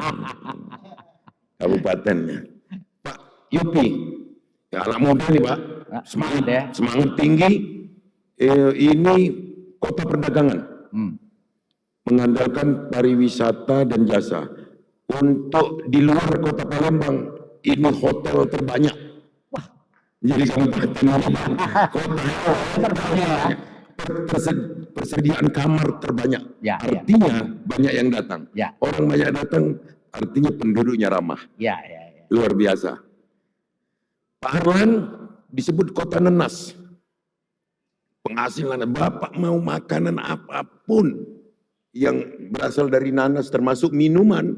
Kabupatennya. Pak Yopi, ya, anak muda nih, Pak. Semangat ya. Semangat tinggi. Ini kota perdagangan. Mengandalkan pariwisata dan jasa. Untuk di luar kota Palembang, ini hotel terbanyak. Wah. Jadi kabupaten kota terbanyak. Persediaan kamar terbanyak. Ya, artinya banyak yang datang. Ya. Orang banyak datang, artinya penduduknya ramah. Ya. Luar biasa. Pak Harlan disebut kota nenas. Penghasilan, Bapak mau makanan apapun yang berasal dari nanas termasuk minuman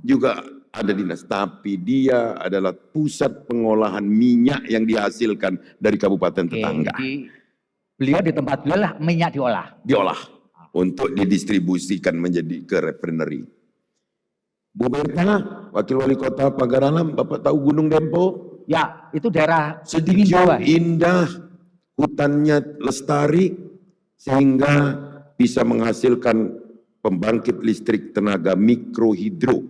juga ada dinas. Tapi dia adalah pusat pengolahan minyak yang dihasilkan dari kabupaten tetangga. Jadi beliau di tempat beliau lah minyak diolah untuk didistribusikan menjadi ke refinery. Bu Berta, Wakil Wali Kota Pagaralam, Bapak tahu Gunung Dempo? Ya, itu daerah Sedikit Jawa. indah, hutannya lestari, sehingga bisa menghasilkan pembangkit listrik tenaga mikrohidro.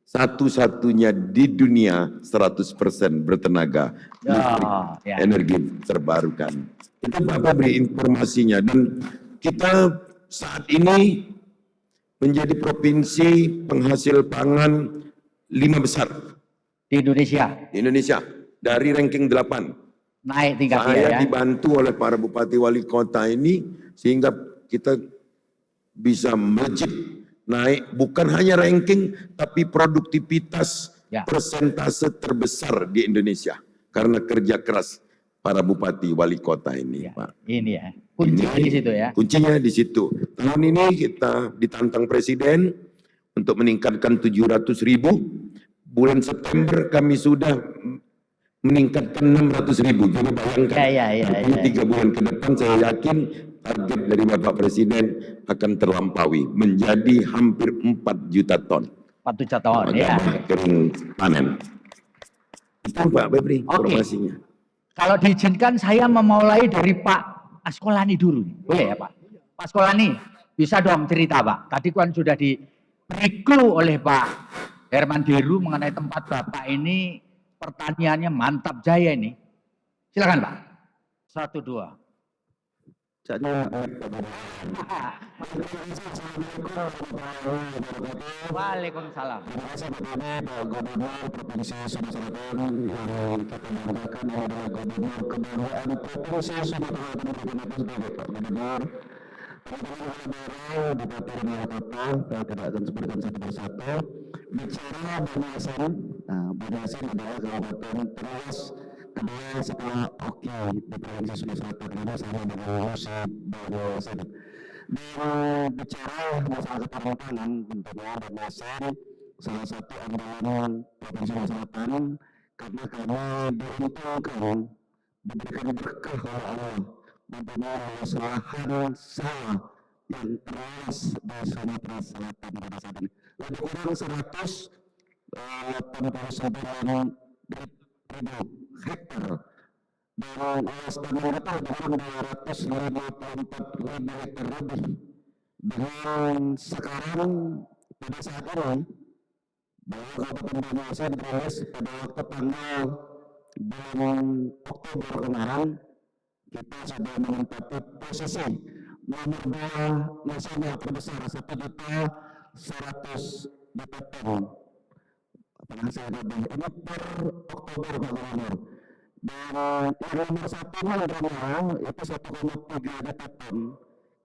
Satu-satunya di dunia 100% bertenaga listrik, energi terbarukan. Itu Bapak beri informasinya. Dan kita saat ini menjadi provinsi penghasil pangan 5 besar. Di Indonesia. Di Indonesia. Dari ranking 8. Naik tingkatnya Saya ya. dibantu oleh para bupati wali kota ini sehingga kita bisa melejit naik bukan hanya ranking tapi produktivitas persentase terbesar di Indonesia karena kerja keras para bupati wali kota ini, Pak. Ini ya. Kuncinya di situ ya. Kuncinya di situ. Tahun ini kita ditantang Presiden untuk meningkatkan 700.000. Bulan September kami sudah meningkatkan 600.000. Jadi bayangkan 3 bulan ke depan saya yakin target dari Bapak Presiden akan terlampaui menjadi hampir 4 juta ton. 4 juta ton ya. Kering panen. Itu Pak Febri informasinya. Kalau diizinkan saya memulai dari Pak Askolani dulu. Boleh ya Pak? Pak Askolani, bisa dong cerita Pak. Tadi kan sudah diberi clue oleh Pak Herman Deru mengenai tempat Bapak ini pertaniannya mantap jaya ini. Silakan Pak. 1, 2. Waalaikumsalam. Terima kasih kepada Pak Gubernur Provinsi Sumatera Selatan yang kita banggakan adalah Gubernur Kebanggaan Provinsi Sumatera Selatan sebagai Pak Gubernur. Teman-teman Bupati dan Wali Kota, saya tidak akan sebutkan satu persatu. Bicara Banyasin, Banyasin adalah kabupaten terluas kedua setelah Oki di Provinsi Sumatera Selatan ini sama dengan Lusi Banyasin. Dan bicara masalah ketahanan tentunya Banyasin salah satu andalan Provinsi Sumatera Selatan karena kami diuntungkan diberikan berkah oleh Allah mempunyai luas lahan sawah yang terluas di Sumatera Selatan pada saat ini. Lebih kurang 189.000 hektar dan luas tanah itu lebih kurang 254.000 hektar lebih. Dengan sekarang pada saat ini bahwa Kabupaten Banyasin dirilis pada waktu tanggal bulan Oktober kemarin kita sudah menempati posisi nomor 2 nasional terbesar 1.100.000 ton. Penghasilan lebih ini per Oktober Pak Gubernur. Dan yang nomor 1 adalah itu 1,3 juta ton.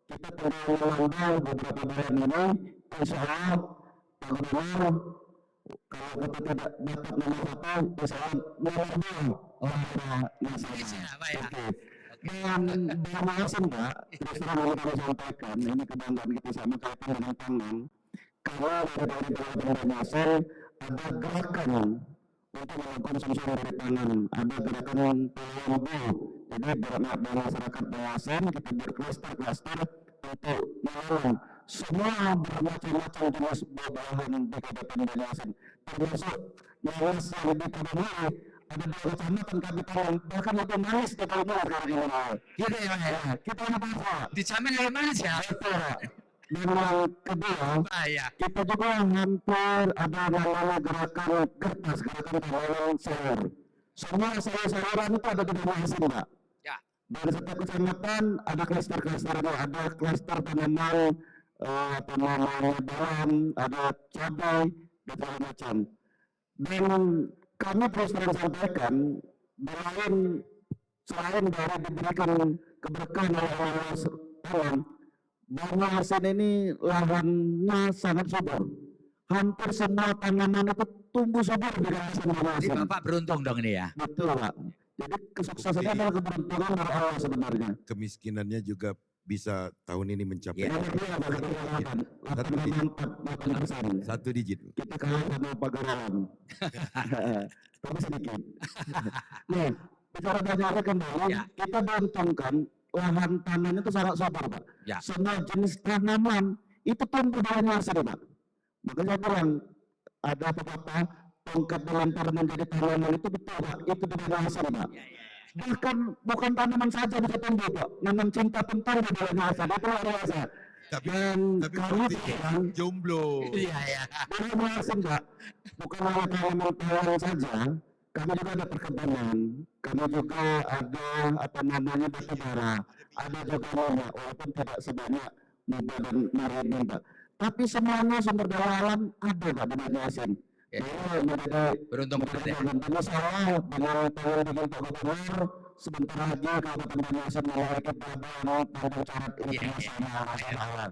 Kita tinggal melanggar beberapa bulan ini, insya Allah Pak Gubernur kalau kita tidak dapat nomor 1, insya Allah nomor 2 olahraga nasional. Dan Banyasin Mbak, terus terang ini kami sampaikan, ini kebanggaan kita sama kaitan dengan pangan. Kalau dari Banyasin ada gerakan untuk melakukan konsumsi dari pangan, ada gerakan pelayanan. Jadi masyarakat Banyasin kita berkluster-kluster untuk menanam semua bermacam-macam jenis buah-buahan di Kabupaten Banyasin, termasuk nanas yang di Kabupaten ada 2 kecamatan kami tahu bahkan lebih manis di Kabupaten Banyasin. Gitu ya, kita apa? Dijamin lebih manis ya? Dan yang kedua, kita juga hampir ada namanya gerakan kertas, gerakan tanaman sayur. Semua sayur-sayuran itu ada di Banyasin, Pak. Ya. Dari setiap kecamatan ada klaster-klasternya, ada klaster tanaman bawang, ada cabai, dan segala macam. Dan kami terus terang sampaikan, selain dari diberikan keberkahan oleh Allah, Banyasin ini lahannya sangat subur. Hampir semua tanaman itu tumbuh subur di kawasan Banyasin. Jadi Bapak beruntung dong ini ya? Betul Pak. Jadi kesuksesannya adalah keberuntungan dari Allah sebenarnya. Kemiskinannya juga bisa tahun ini mencapai Ya. satu digit. Kita kalah sama Pagarawan. Tapi sedikit. Nih, bicara Banyasin kembali, Ya. kita beruntungkan lahan tanam itu sangat subur Pak. Ya. Semua jenis tanaman itu tumbuh di Banyasin Pak. Makanya saya bilang ada beberapa tongkat dilempar menjadi tanaman itu betul Pak, itu di Banyasin Pak. Bahkan bukan tanaman saja bisa tumbuh Pak, nanam cinta pun tumbuh di Banyasin, itu luar biasa. Dan kami sekarang jomblo. Iya ya. di Banyasin Pak, bukan hanya tanaman saja, kami juga ada perkebunan, kami juga ada batu bara, ada juga minyak, walaupun tidak sebanyak muda dan marine Pak. Tapi semuanya sumber daya alam ada Pak di Banyasin. Ya. Jadi menjadi Beruntung banget ya. tentu salah dengan tangan dengan Pak Gubernur sebentar lagi Kabupaten Banyasin memiliki pelabuhan tanggung jawab internasional.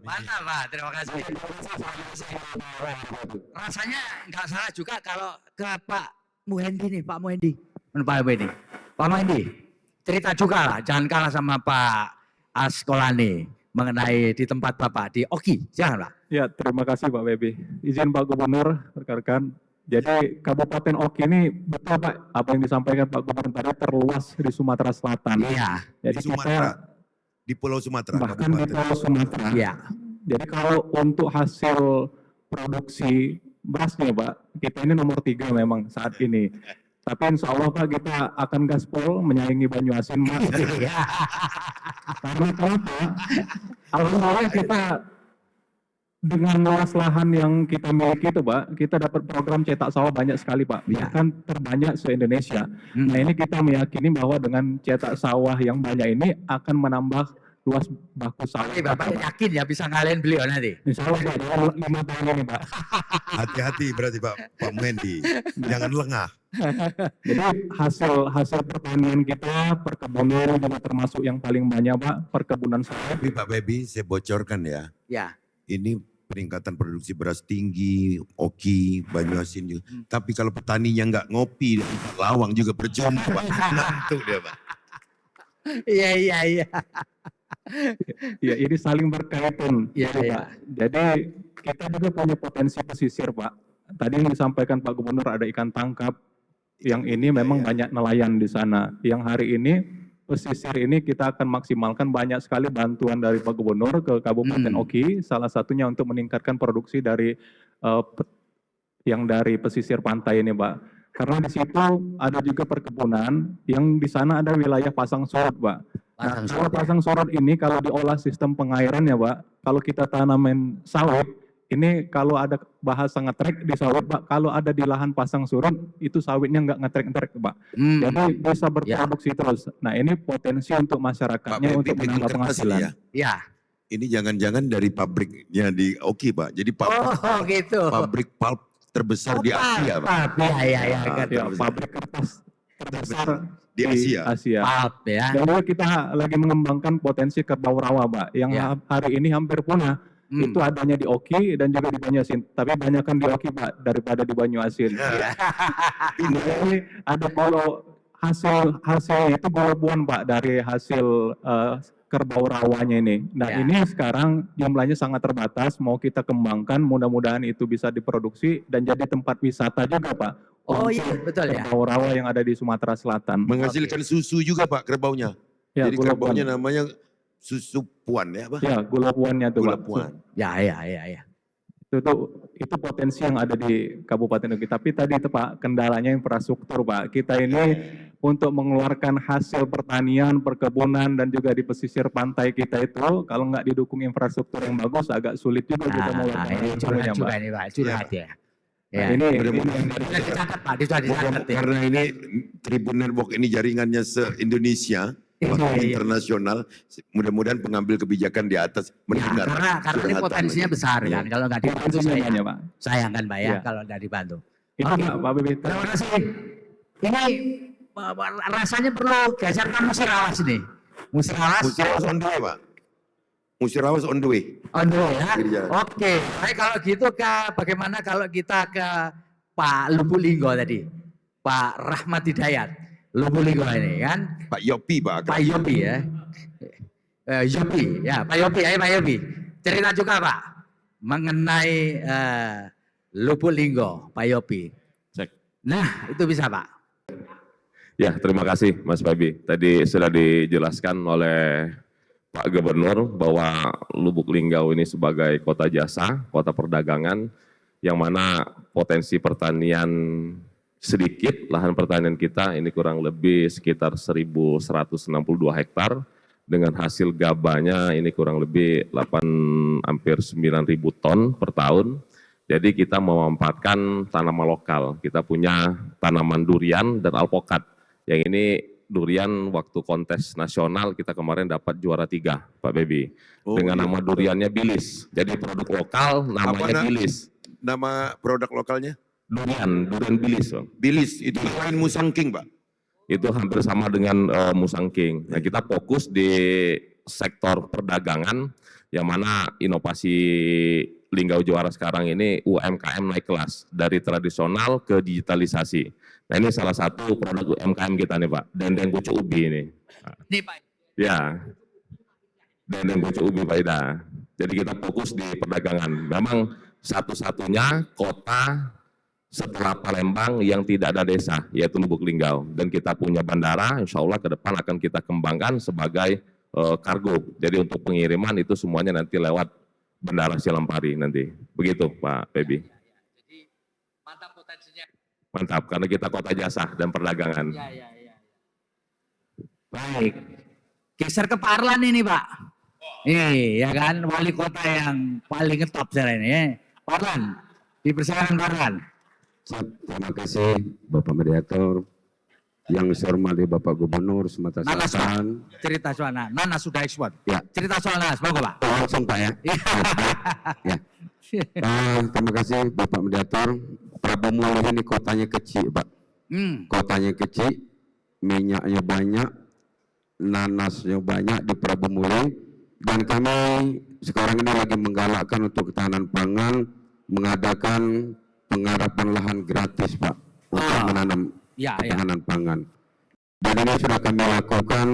Mantap Pak, terima kasih. Rasanya nggak salah juga kalau ke Pak Muhendi nih, Pak Muhendi. Pak Muhendi, cerita juga lah, jangan kalah sama Pak Askolani mengenai di tempat Bapak di Oki, jangan Pak. Ya, terima kasih Pak Bebe. Izin Pak Gubernur, rekan-rekan. Jadi Kabupaten Oki ini betul Pak, apa yang disampaikan Pak Gubernur tadi terluas di Sumatera Selatan. Iya. Jadi Di Pulau Sumatera. bahkan di Pulau Sumatera. Iya. Jadi kalau untuk hasil produksi berasnya Pak, kita ini nomor 3 memang saat ini. Tapi insya Allah Pak kita akan gaspol menyaingi Banyuasin Pak. Karena kenapa? Alhamdulillah kita dengan luas lahan yang kita miliki itu Pak, kita dapat program cetak sawah banyak sekali Pak, bahkan terbanyak se-Indonesia. Nah ini kita meyakini bahwa dengan cetak sawah yang banyak ini akan menambah luas baku sawah. Tapi Bapak yakin ya bisa ngalahin beliau nanti? Insya Allah Pak, dalam 5 tahun ini Pak. Hati-hati berarti Pak Muhendi, jangan lengah. Jadi hasil pertanian kita, perkebunan juga termasuk yang paling banyak Pak, perkebunan sawit. Tapi Pak Bebi, saya bocorkan ya. Ya. Ini peningkatan produksi beras tinggi, Oki, Banyuasin juga. Tapi kalau petaninya nggak ngopi, lawang juga percuma Pak. Nah, itu dia Pak. Iya. Ya ini saling berkaitan. Iya, gitu, iya. Pak. Jadi kita juga punya potensi pesisir Pak. Tadi yang disampaikan Pak Gubernur ada ikan tangkap. Yang ini memang banyak nelayan di sana. Yang hari ini pesisir ini kita akan maksimalkan banyak sekali bantuan dari Pak Gubernur ke Kabupaten Oki. Salah satunya untuk meningkatkan produksi dari yang dari pesisir pantai ini Pak. Karena di situ ada juga perkebunan yang di sana ada wilayah pasang surut Pak. Nah, kalau pasang surut ini kalau diolah sistem pengairan ya Pak, kalau kita tanamin sawit, ini kalau ada bahasa ngetrek di sawit Pak, kalau ada di lahan pasang surut, itu sawitnya nggak ngetrek-ngetrek Pak. Jadi bisa berproduksi terus. Nah ini potensi untuk masyarakatnya untuk menambah penghasilan. Ya. Ini jangan-jangan dari pabriknya di Oki Pak. Jadi Gitu. pabrik pulp terbesar di Asia Pak. Iya. Ya, pabrik kertas terbesar di Asia. Pulp ya. Dan juga kita lagi mengembangkan potensi kerbau rawa, Pak, yang hari ini hampir punah. Itu adanya di Oki dan juga di Banyuasin. Tapi banyakkan di Oki, Pak, daripada di Banyuasin. Ini ada kalau hasil itu buah-buahan, Pak, dari hasil kerbau rawanya ini. Nah ini sekarang jumlahnya sangat terbatas, mau kita kembangkan, mudah-mudahan itu bisa diproduksi dan jadi tempat wisata juga Pak. Oh iya betul ya. Kerbau rawa yang ada di Sumatera Selatan. Menghasilkan susu juga Pak kerbaunya. Ya, jadi kerbaunya namanya susu puan ya Pak? Ya gula puannya tuh Gula Pak. puan. Ya. Itu potensi yang ada di Kabupaten Oki. Tapi tadi itu Pak, kendalanya infrastruktur Pak. Kita ini untuk mengeluarkan hasil pertanian, perkebunan, dan juga di pesisir pantai kita itu, kalau nggak didukung infrastruktur yang bagus, agak sulit juga kita mengeluarkan ini hasilnya juga Pak. ini Pak, curhat ya. Nah, ini dicatat Pak, dicatat ya. Karena ini Tribun Network ini jaringannya se-Indonesia, bahkan internasional, mudah-mudahan pengambil kebijakan di atas mendengar. Karena ini potensinya besar kan, kalau nggak dibantu sayang kan Pak ya, kalau nggak dibantu. Itu Pak Bibit. Terima kasih. Ini rasanya perlu geserkan musirawas nih. Musirawas on the way Pak. Musirawas on the way. On the way ya. Oke. Baik kalau gitu bagaimana kalau kita ke Pak Lubulinggo tadi, Pak Rahmat Hidayat. Lubulinggo ini kan. Pak Yopi Pak. Pak Yopi ya. Yopi ya. Pak Yopi ya Pak Yopi. Cerita juga Pak mengenai Lubulinggo Pak Yopi. Nah itu bisa Pak. Ya, terima kasih Mas Babi. Tadi sudah dijelaskan oleh Pak Gubernur bahwa Lubuk Linggau ini sebagai kota jasa, kota perdagangan, yang mana potensi pertanian sedikit, lahan pertanian kita ini kurang lebih sekitar 1.162 hektar, dengan hasil gabahnya ini kurang lebih hampir 9.000 ton per tahun. Jadi kita memanfaatkan tanaman lokal, kita punya tanaman durian dan alpokat. Yang ini durian waktu kontes nasional kita kemarin dapat juara 3 Pak Bebi. Dengan nama duriannya Bilis. Jadi produk lokal namanya Bilis. Nama produk lokalnya? Durian Bilis Bang. Bilis, itu lain Musangking Pak? Itu hampir sama dengan Musangking. Nah kita fokus di sektor perdagangan, yang mana inovasi Linggau Juara sekarang ini UMKM naik kelas. Dari tradisional ke digitalisasi. Nah ini salah satu produk UMKM kita nih Pak, dendeng pucuk ubi ini. Ini Pak. Ya, dendeng pucuk ubi Pak Ida. Jadi kita fokus di perdagangan. Memang satu-satunya kota setelah Palembang yang tidak ada desa, yaitu Lubuk Linggau. Dan kita punya bandara, insya Allah ke depan akan kita kembangkan sebagai kargo. Jadi untuk pengiriman itu semuanya nanti lewat Bandara Silampari nanti. Begitu Pak Bebi. Jadi mantap potensinya. Mantap, karena kita kota jasa dan perdagangan. Ya. Baik. Geser ke Pak Arlan ini, Pak. Ya kan, wali kota yang paling ngetop sekarang ini. Pak Arlan, dipersilakan Pak Arlan. Terima kasih Bapak Mediator, yang saya hormati Bapak Gubernur Sumatera Nanas, Pak. Selatan. Cerita soal Nanas sudah ekspor. Ya. Cerita soal Nanas, bagus Pak. Langsung Pak ya. Ya. Terima kasih Bapak Mediator. Prabu Mulih ini kotanya kecil Pak. Kotanya kecil, minyaknya banyak, nanasnya banyak di Prabu Mulih. Dan kami sekarang ini lagi menggalakkan untuk ketahanan pangan, mengadakan penggarapan lahan gratis Pak untuk menanam ketahanan pangan. Dan ini sudah kami lakukan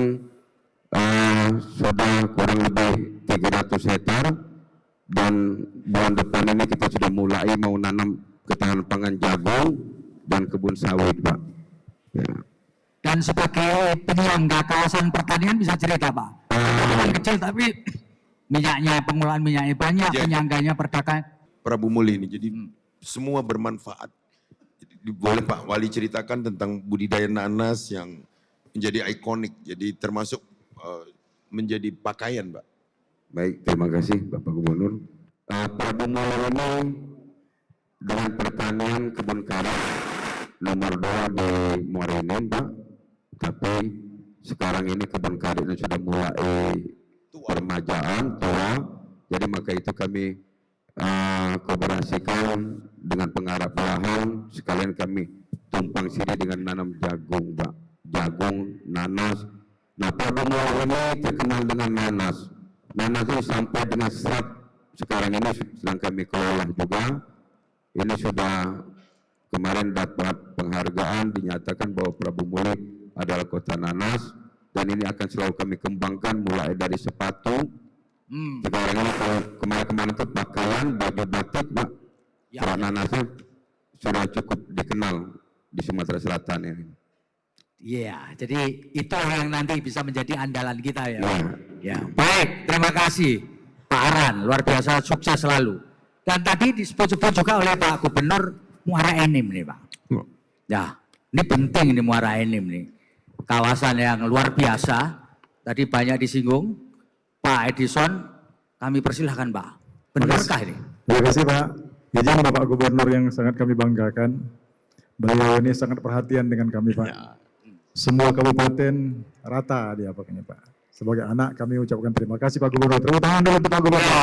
sudah kurang lebih 300 hektar, dan bulan depan ini kita sudah mulai mau nanam ketahanan pangan jagung dan kebun sawit Pak. Ya. Dan sebagai penyangga kawasan pertanian bisa cerita Pak. Kecil tapi minyaknya, pengolahan minyaknya banyak, penyangganya perdagangan. Prabu Mulih ini, jadi semua bermanfaat. Jadi, boleh Pak Wali ceritakan tentang budidaya nanas yang menjadi ikonik, jadi termasuk menjadi pakaian Pak. Baik, terima kasih Bapak Gubernur. Prabu Mulih ini dengan pertanian kebun karet nomor 2 di Muara Enim Pak, tapi sekarang ini kebun karetnya sudah mulai permajaan, tua, jadi maka itu kami kooperasikan dengan penggarap lahan, sekalian kami tumpang sini dengan nanam jagung Pak, jagung, nanas. Nah, Prabu Mulih ini terkenal dengan nanas. Nanas itu sampai dengan serat sekarang ini sedang kami kelola juga. Ini sudah kemarin dapat penghargaan, dinyatakan bahwa Prabu Mulih adalah kota nanas, dan ini akan selalu kami kembangkan mulai dari sepatu. Sekarang ini kalau kemarin-kemarin itu pakaian, baju batik Pak, nanasnya sudah cukup dikenal di Sumatera Selatan ini. Iya, jadi itu yang nanti bisa menjadi andalan kita ya. Ya, baik, terima kasih Pak Aran, luar biasa, sukses selalu. Dan tadi disebut-sebut juga oleh Pak Gubernur Muara Enim nih Pak. Ya, ini penting ini Muara Enim nih. Kawasan yang luar biasa, tadi banyak disinggung. Pak Edison, kami persilahkan Pak. Benarkah ini? Terima kasih Pak. Izin Bapak Gubernur yang sangat kami banggakan. Beliau ini sangat perhatian dengan kami Pak. Semua kabupaten rata dia pakainya Pak. Sebagai anak kami ucapkan terima kasih Pak Gubernur. Tepuk tangan dulu untuk Pak Gubernur.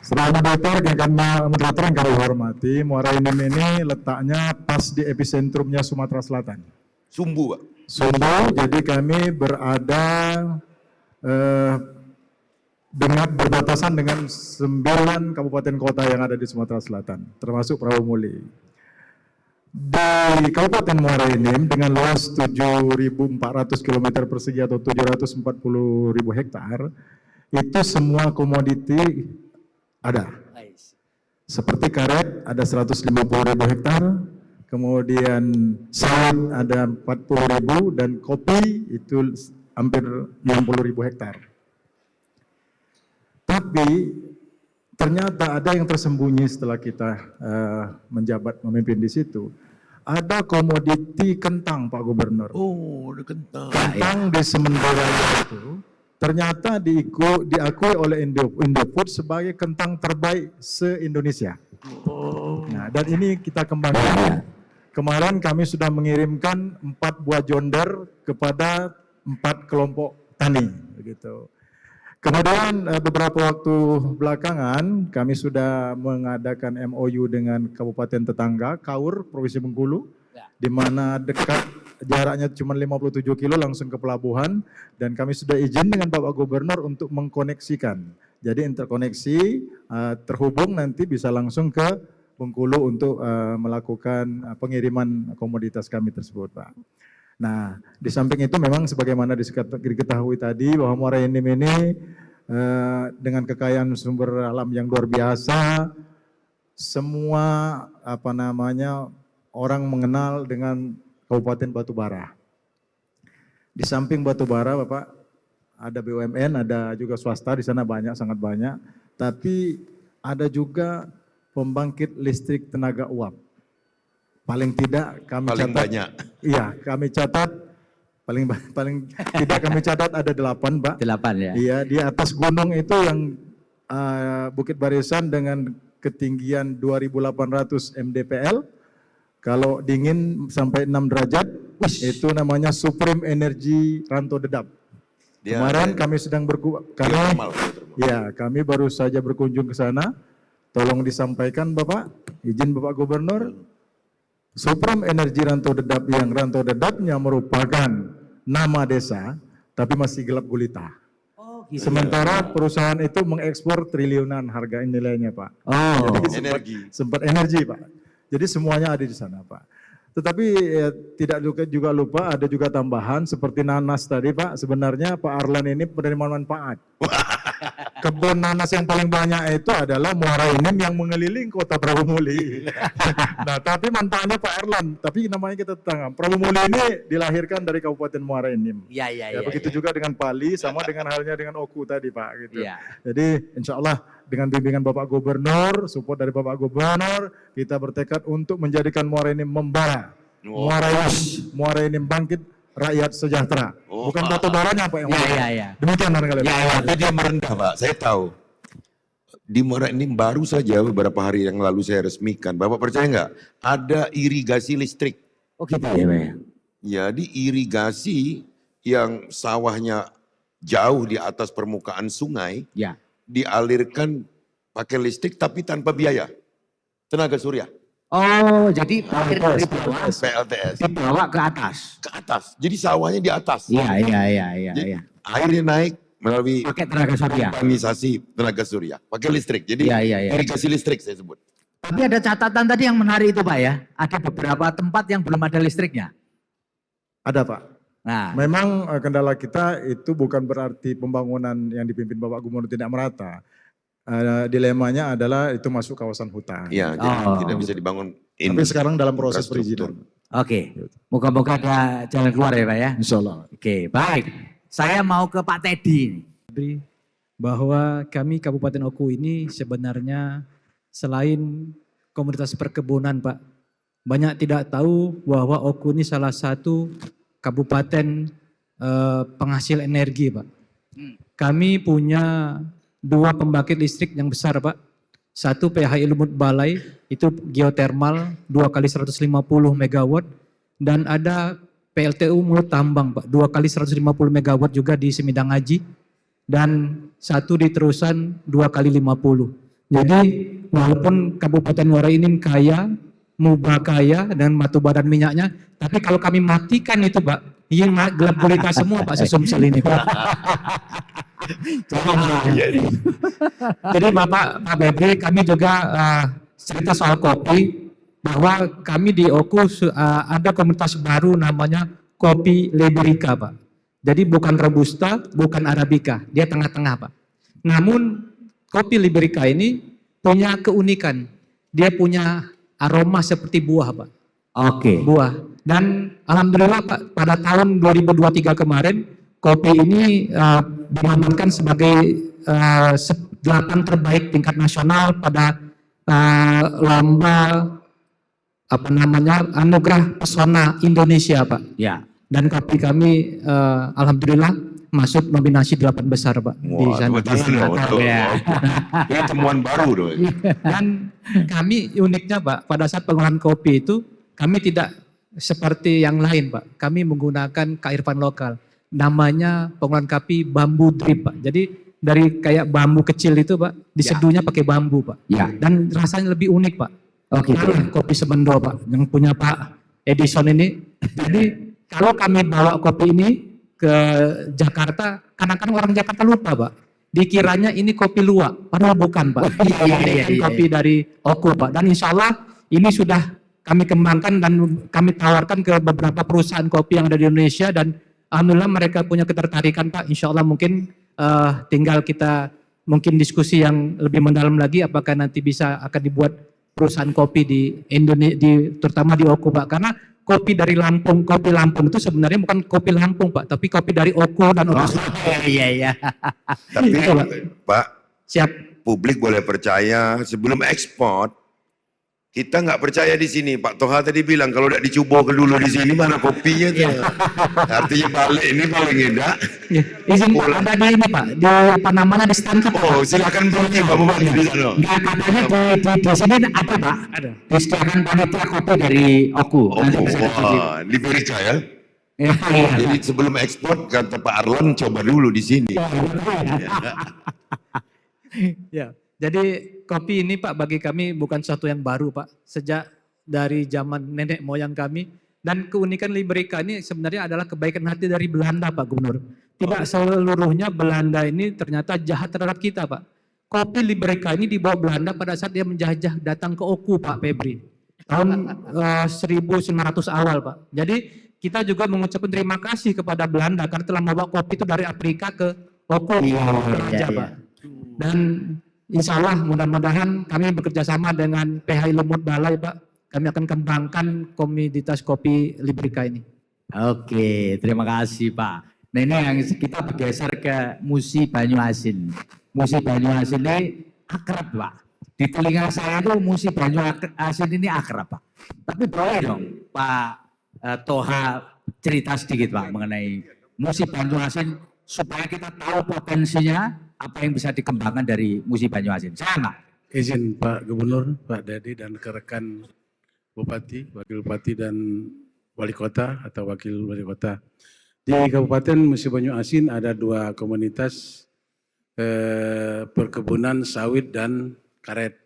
Selamat moderator yang kami hormati, Muara Enim ini letaknya pas di epicentrumnya Sumatera Selatan. Sumbu Pak. Sumbu, jadi kami berada dengan berbatasan dengan 9 kabupaten kota yang ada di Sumatera Selatan, termasuk Prabu Mulih. Di Kabupaten Muara Enim dengan luas 7.400 km persegi atau 740.000 hektar, itu semua komoditi ada. Seperti karet ada 150.000 hektar, kemudian sawit ada 40.000, dan kopi itu hampir 60.000 hektar. Tapi ternyata ada yang tersembunyi setelah kita menjabat memimpin di situ. Ada komoditi kentang Pak Gubernur. Oh, ada kentang. Kentang di Semenderaya itu ternyata diakui oleh Indofood sebagai kentang terbaik se-Indonesia. Nah, dan ini kita kembangkan. Kemarin kami sudah mengirimkan 4 buah jonder kepada 4 kelompok tani, begitu. Kemudian beberapa waktu belakangan kami sudah mengadakan MOU dengan kabupaten tetangga Kaur, Provinsi Bengkulu, di mana dekat, jaraknya cuma 57 kilo langsung ke pelabuhan, dan kami sudah izin dengan Bapak Gubernur untuk mengkoneksikan. Jadi interkoneksi, terhubung nanti bisa langsung ke Bengkulu untuk melakukan pengiriman komoditas kami tersebut Pak. Nah, di samping itu memang sebagaimana diketahui tadi bahwa Muara Enim ini dengan kekayaan sumber alam yang luar biasa, semua orang mengenal dengan Kabupaten Batubara. Di samping Batubara Bapak, ada BUMN, ada juga swasta di sana banyak, sangat banyak, tapi ada juga pembangkit listrik tenaga uap. paling tidak kami Paling catat. banyak. Iya, kami catat paling tidak kami catat ada 8, Pak. 8 ya. Iya, di atas gunung itu yang Bukit Barisan dengan ketinggian 2.800 mdpl. Kalau dingin sampai 6 derajat, itu namanya Supreme Energy Rantau Dedap. Kemarin kami sedang kami baru saja berkunjung ke sana. Tolong disampaikan Bapak, izin Bapak Gubernur, Supreme Energy Rantau Dedap yang Rantau Dedapnya merupakan nama desa, tapi masih gelap gulita. Sementara perusahaan itu mengekspor triliunan harga nilainya, Pak. Jadi sempat energi, Pak. Jadi semuanya ada di sana, Pak. Tetapi tidak juga lupa ada juga tambahan seperti nanas tadi, Pak. Sebenarnya Pak Arlan ini penerima manfaat. Kebun nanas yang paling banyak itu adalah Muara Enim yang mengelilingi kota Prabu Muli. Nah, tapi manfaatnya Pak Erlan, tapi namanya kita tetangga. Prabu Muli ini dilahirkan dari Kabupaten Muara Enim. Iya. Begitu juga dengan Pali, sama dengan halnya dengan Oku tadi, Pak. Gitu. Iya. Jadi insya Allah dengan bimbingan Bapak Gubernur, support dari Bapak Gubernur, kita bertekad untuk menjadikan Muara Enim membara. Muara Enim bangkit, rakyat sejahtera. Bukan batu baranya Pak yang demikian barangkali. Tapi dia merendah Pak, saya tahu. Di Muara Enim baru saja beberapa hari yang lalu saya resmikan. Bapak percaya nggak? Ada irigasi listrik. Oh gitu ya Pak. Jadi irigasi yang sawahnya jauh di atas permukaan sungai, dialirkan pakai listrik tapi tanpa biaya. Tenaga surya. Oh, jadi air dari bawah PLTS dibawa ke atas. Ke atas. Jadi sawahnya di atas. Iya. Airnya naik melalui pakai tenaga surya. Panisasi tenaga surya. Pakai listrik. Jadi irigasi listrik saya sebut. Tapi ada catatan tadi yang menarik itu Pak ya. Ada beberapa tempat yang belum ada listriknya. Ada Pak. Nah, memang kendala kita itu bukan berarti pembangunan yang dipimpin Bapak Gubernur tidak merata. Dilemanya adalah itu masuk kawasan hutan. Iya, jadi tidak bisa dibangun. Tapi sekarang dalam proses perizinan. Oke, moga-moga ada jalan keluar ya Pak ya. Insya Allah. Oke, baik. Saya mau ke Pak Teddy. Bahwa kami Kabupaten Oku ini sebenarnya selain komunitas perkebunan Pak, banyak tidak tahu bahwa Oku ini salah satu kabupaten penghasil energi Pak. Kami punya 2 pembangkit listrik yang besar Pak. Satu PHI Lumut Balai, itu geotermal 2 kali 150 MW. Dan ada PLTU Mulut Tambang Pak, 2 kali 150 MW juga di Semidang Aji. Dan satu di Terusan 2 kali 50. Jadi walaupun Kabupaten Muara Enim kaya, Muba kaya dan batu badan minyaknya, tapi kalau kami matikan itu Pak, iya gelap gulita semua Pak Sesumsel ini Pak. Jadi Pak Febri, kami juga cerita soal kopi, bahwa kami di Oku ada komunitas baru namanya Kopi Liberica Pak. Jadi bukan Robusta, bukan Arabica, dia tengah-tengah Pak. Namun kopi Liberica ini punya keunikan, dia punya aroma seperti buah Pak. Buah. Dan alhamdulillah Pak, pada tahun 2023 kemarin, kopi ini diamankan sebagai 8 terbaik tingkat nasional pada lomba Anugerah Pesona Indonesia Pak. Ya. Dan kopi kami alhamdulillah masuk nominasi 8 besar Pak. Di sana. Ini temuan baru dong. Dan kami uniknya Pak, pada saat pengolahan kopi itu kami tidak seperti yang lain Pak. Kami menggunakan kearifan lokal. Namanya pengolahan kopi bambu drip Pak. Jadi dari kayak bambu kecil itu Pak, diseduhnya pakai bambu Pak. Dan rasanya lebih unik Pak. Kopi Semendo Pak, yang punya Pak Edison ini. Jadi kalau kami bawa kopi ini ke Jakarta, kadang-kadang orang Jakarta lupa Pak. Dikiranya ini kopi luwak, padahal bukan Pak. Ini kopi dari Oku Pak. Dan insya Allah ini sudah kami kembangkan dan kami tawarkan ke beberapa perusahaan kopi yang ada di Indonesia, dan alhamdulillah mereka punya ketertarikan Pak. Insya Allah mungkin tinggal kita mungkin diskusi yang lebih mendalam lagi, apakah nanti bisa akan dibuat perusahaan kopi di Indonesia, terutama di Oku Pak. Karena kopi dari Lampung, kopi Lampung itu sebenarnya bukan kopi Lampung Pak, tapi kopi dari Oku dan Oku. Iya. Tapi Pak, publik boleh percaya sebelum ekspor, Kita nggak percaya di sini. Pak Toha tadi bilang kalau tidak dicoba ke dulu di sini mana kopinya tuh. Artinya balik ini paling enak. Ya, izin Pak, ada di ini Pak, di apa namanya di stand kita. Oh, silakan pergi Pak Bupati di sana. Nggak, katanya di sini apa Pak? Ada. Disediakan panitia kopi dari Oku. Nanti bisa dicicip. Diberikan ya. Ya, iya. Jadi sebelum ekspor kata Pak Arlan coba dulu di sini. Ya, jadi kopi ini Pak bagi kami bukan sesuatu yang baru Pak. Sejak dari zaman nenek moyang kami. Dan keunikan Liberica ini sebenarnya adalah kebaikan hati dari Belanda Pak Gubernur. Tidak seluruhnya Belanda ini ternyata jahat terhadap kita Pak. Kopi Liberica ini dibawa Belanda pada saat dia menjajah datang ke Oku Pak Febri. Tahun 1900 awal Pak. Jadi kita juga mengucapkan terima kasih kepada Belanda karena telah membawa kopi itu dari Afrika ke Oku. Raja Pak. Dan insya Allah mudah-mudahan kami bekerja sama dengan PHI Lumut Balai Pak. Kami akan kembangkan komoditas kopi Liberica ini. Oke, terima kasih Pak. Nah ini yang kita bergeser ke Musi Banyuasin. Musi Banyuasin ini akrab Pak. Di telinga saya itu Musi Banyuasin ini akrab Pak. Tapi boleh dong Pak Toha cerita sedikit Pak mengenai Musi Banyuasin supaya kita tahu potensinya apa yang bisa dikembangkan dari Musi Banyuasin. Saya Pak. Izin Pak Gubernur, Pak Dadi dan rekan Bupati, Wakil Bupati dan Wali Kota atau Wakil Wali Kota. Di Kabupaten Musi Banyuasin ada 2 komunitas perkebunan sawit dan karet.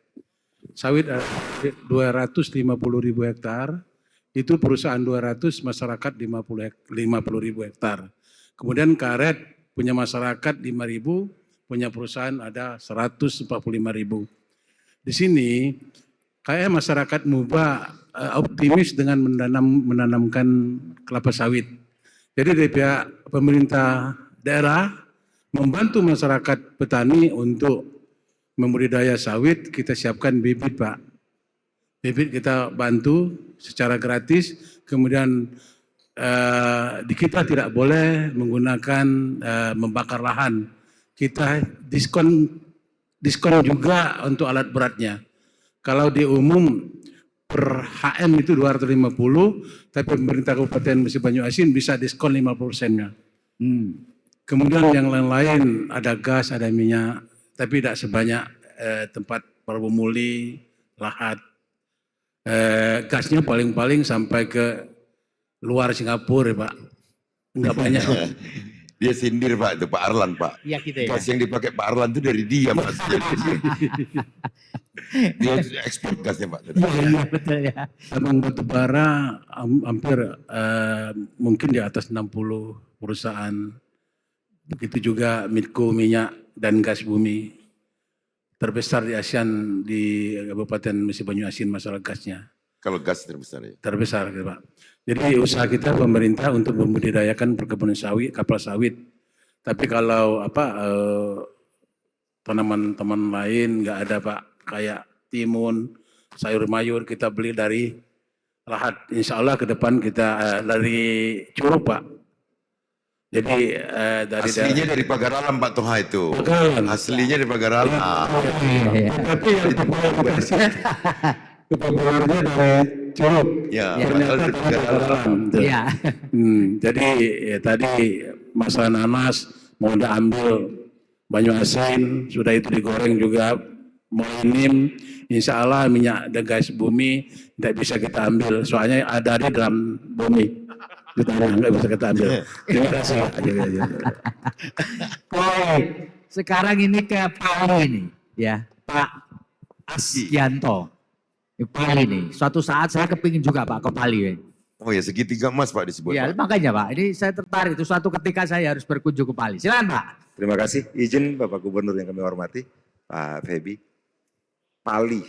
Sawit 250.000 hektar, itu perusahaan 200, masyarakat 50.000 hektar. Kemudian karet punya masyarakat 5.000, punya perusahaan ada 145.000. Di sini kayak masyarakat Muba optimis dengan menanamkan kelapa sawit. Jadi dari pihak pemerintah daerah membantu masyarakat petani untuk membudidaya sawit, kita siapkan bibit Pak. Bibit kita bantu secara gratis, kemudian kita tidak boleh menggunakan membakar lahan. Kita diskon juga untuk alat beratnya. Kalau di umum per HM itu 250, tapi pemerintah Kabupaten Musi Banyuasin bisa diskon 50%-nya. Kemudian yang lain-lain ada gas, ada minyak, tapi tidak sebanyak tempat Prabu Muli, Lahat. Gasnya paling-paling sampai ke luar Singapura Pak. Enggak banyak. Dia sindir Pak, itu Pak Arlan Pak. Iya kita ya. Gas yang dipakai Pak Arlan itu dari dia Mas. Dia ekspor gasnya Pak. Iya betul ya. Tambang batubara hampir mungkin di atas 60 perusahaan. Begitu juga Midco minyak dan gas bumi. Terbesar di ASEAN di Kabupaten Musi Banyuasin masalah gasnya. Kalau gas terbesar ya? Terbesar gitu Pak. Jadi usaha kita pemerintah untuk membudidayakan perkebunan sawit, kapal sawit. Tapi kalau tanaman-tanaman lain nggak ada Pak, kayak timun, sayur mayur kita beli dari Lahat. Insya Allah ke depan kita dari Curug Pak. Jadi dari aslinya dari Pagar Alam Pak Toha itu. Pagalan. Aslinya dari Pagar Alam. Tapi yang kepagarnya dari Curug. Ya, ternyata Pagar Alam. Iya. Jadi ya, tadi masalah nanas mau diambil Banyuasin, sudah itu digoreng juga mau nim. Insya Allah minyak dan gas bumi tidak bisa kita ambil, soalnya ada di dalam bumi. Kita nggak bisa kita ambil. Terima kasih. Baik, sekarang ini ke Pali ini, ya Pak Asgianto. Pali ini, suatu saat saya kepingin juga Pak ke Pali. Oh ya, segitiga emas Pak disebut. Ya, Pak. makanya Pak, ini saya tertarik. Itu suatu ketika saya harus berkunjung ke Pali. Silakan Pak. Terima kasih. Izin Bapak Gubernur yang kami hormati, Pak Febi. Pali,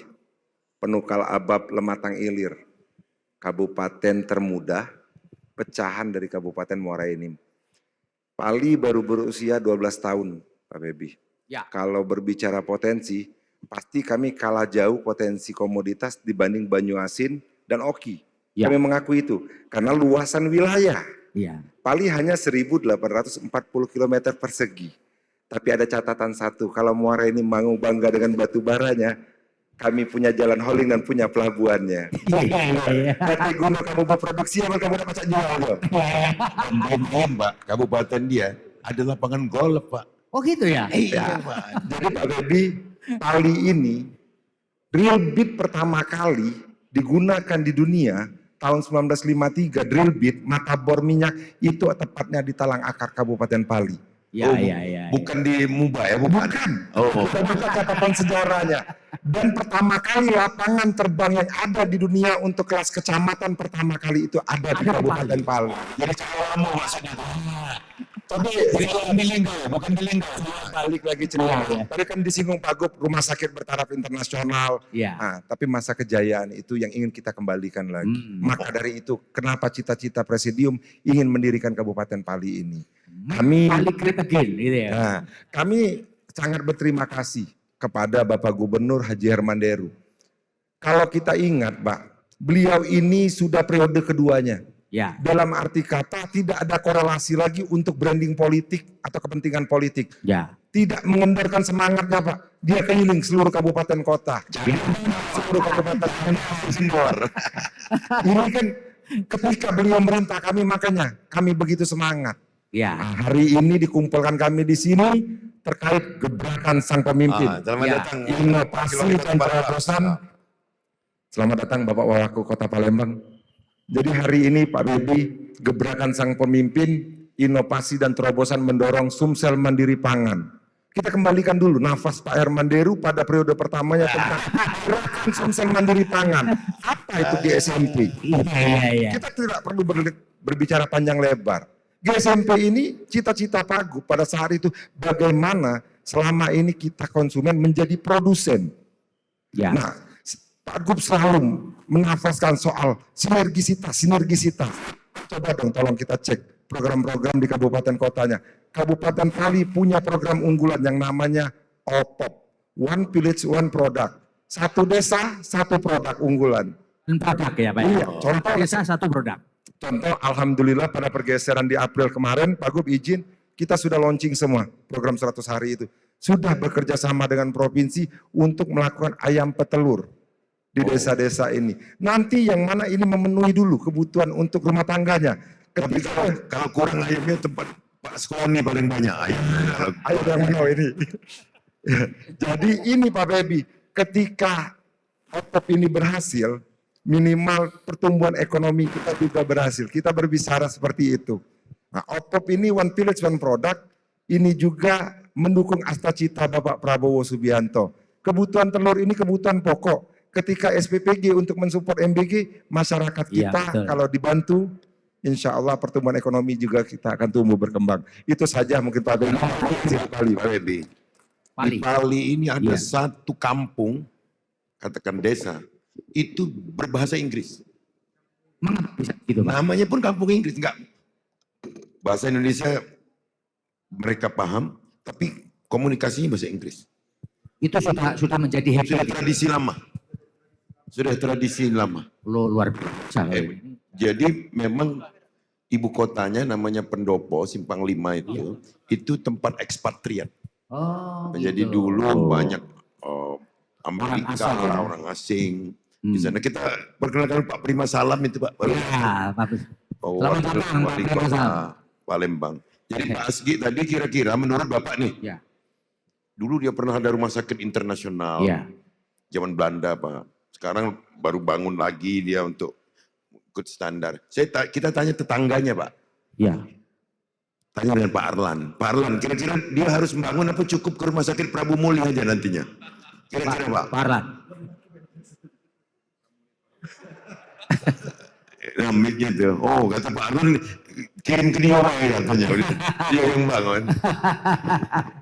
Penukal Abab Lematang Ilir, Kabupaten termuda, pecahan dari Kabupaten Muara Enim. Pali baru berusia 12 tahun, Pak Febi. Ya. Kalau berbicara potensi, pasti kami kalah jauh potensi komoditas dibanding Banyuasin dan Oki. Ya. Kami mengakui itu, karena luasan wilayah. Iya. Pali hanya 1.840 km persegi. Tapi ada catatan satu, kalau Muara ini mau bangga dengan batu baranya, kami punya jalan hauling dan punya pelabuhannya. Nanti gunung kamu berproduksi, apa kamu dapat jual loh. Dan Pak, kabupaten dia ada lapangan golf Pak. Oh gitu ya? Iya. Jadi Pak Baby, Pali ini drill bit pertama kali digunakan di dunia tahun 1953. Drill bit mata bor minyak itu tepatnya di Talang Akar Kabupaten Pali. Ya, Bukan di Muba ya, bukan. Kita buka catatan sejarahnya. Dan pertama kali lapangan terbang yang ada di dunia untuk kelas kecamatan pertama kali itu ada di Kabupaten Pali. Jadi Cawamo maksudnya. Tapi di Lingga, bukan di Lingga. Balik lagi cerita. Tadi kan disinggung Pak Gub, rumah sakit bertaraf internasional. Nah, tapi masa kejayaan itu yang ingin kita kembalikan lagi. Maka dari itu, kenapa cita-cita Presidium ingin mendirikan Kabupaten Pali ini? Kami kami sangat berterima kasih kepada Bapak Gubernur Haji Hermanderu. Kalau kita ingat, Pak, beliau ini sudah periode keduanya. Ya. Dalam arti kata tidak ada korelasi lagi untuk branding politik atau kepentingan politik. Ya. Tidak mengendorkan semangatnya Pak. Dia keliling seluruh kabupaten kota. Seluruh kabupaten kota. Ini kan ketika beliau merintah kami, makanya kami begitu semangat. Ya. Nah, hari ini dikumpulkan kami di sini terkait gebrakan sang pemimpin. Selamat datang. Inovasi dan terobosan. Selamat datang Bapak Wawaku Kota Palembang. Jadi hari ini Pak Baby, gebrakan sang pemimpin, inovasi dan terobosan mendorong Sumsel mandiri pangan. Kita kembalikan dulu nafas Pak Hermanderu pada periode pertamanya tentang gerakan Sumsel mandiri pangan. Apa itu GSMP? Kita tidak perlu berbicara panjang lebar. GSMP ini cita-cita Pak Gub pada saat itu bagaimana selama ini kita konsumen menjadi produsen. Nah, Pak Gub selalu menafaskan soal sinergisitas. Coba dong tolong kita cek program-program di kabupaten kotanya. Kabupaten Pali punya program unggulan yang namanya OPOP. One Village, One Product. Satu desa, satu produk unggulan. Produk ya Pak? Iya, contoh desa satu produk. Contoh, alhamdulillah pada pergeseran di April kemarin, Pak Gub izin, kita sudah launching semua program 100 hari itu. Sudah bekerja sama dengan provinsi untuk melakukan ayam petelur di desa-desa ini. Nanti yang mana ini memenuhi dulu kebutuhan untuk rumah tangganya. Kalau kurang ayamnya tempat Pak Skoni paling banyak ayam. Ayam yang mana ini? Jadi ini Pak Baby, ketika OPOP ini berhasil, minimal pertumbuhan ekonomi kita juga berhasil. Kita berbicara seperti itu. Nah, OPOP ini One Village, One Product, ini juga mendukung asta-cita Bapak Prabowo Subianto. Kebutuhan telur ini kebutuhan pokok. Ketika SPPG untuk mensupport MBG, masyarakat kita kalau dibantu, insya Allah pertumbuhan ekonomi juga kita akan tumbuh berkembang. Itu saja mungkin Pak Baby. Pak Baby. Di Pali ini ada satu kampung, katakan desa, itu berbahasa Inggris. Mengapa bisa gitu Pak? Namanya pun kampung Inggris, enggak. Bahasa Indonesia mereka paham, tapi komunikasinya bahasa Inggris. Itu sudah menjadi sudah tradisi lama. Sudah tradisi lama. Luar biasa. Jadi memang ibu kotanya namanya Pendopo, Simpang 5 itu tempat ekspatriat. Jadi dulu banyak Amerika, orang asing. Di sana kita perkenalkan Pak Prima Salam itu Pak. Selamat datang Pak Prima Salam. Palembang. Jadi Pak Asgi tadi kira-kira menurut Bapak nih, dulu dia pernah ada rumah sakit internasional, zaman Belanda Pak. Sekarang baru bangun lagi dia untuk ikut standar. Kita tanya tetangganya Pak. Tanya dengan Pak Arlan. Pak Arlan, kira-kira dia harus membangun apa cukup ke rumah sakit Prabu Muli aja nantinya? Kira-kira Pak. Pak Arlan. Nah, mic-nya tuh. Oh, kata Pak Arlan, kirim ke dia katanya. Dia yang bangun.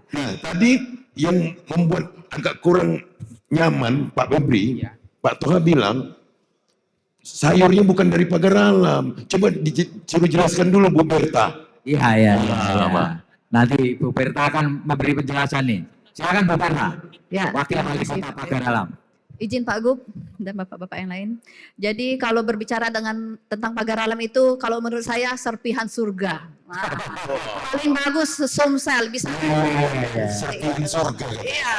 Nah, tadi yang membuat agak kurang nyaman Pak Febri, Pak Toha bilang, sayurnya bukan dari pagar alam. Coba jelaskan dulu Bu Berta. Iya. Nanti Bu Berta akan memberi penjelasan nih. Silakan Bu Berta. Wakil Wali Kota Pagar Alam. Izin Pak Gub dan bapak-bapak yang lain. Jadi kalau berbicara tentang pagar alam itu, kalau menurut saya serpihan surga. Paling bagus Sumsel bisa. Serpihan surga. Iya.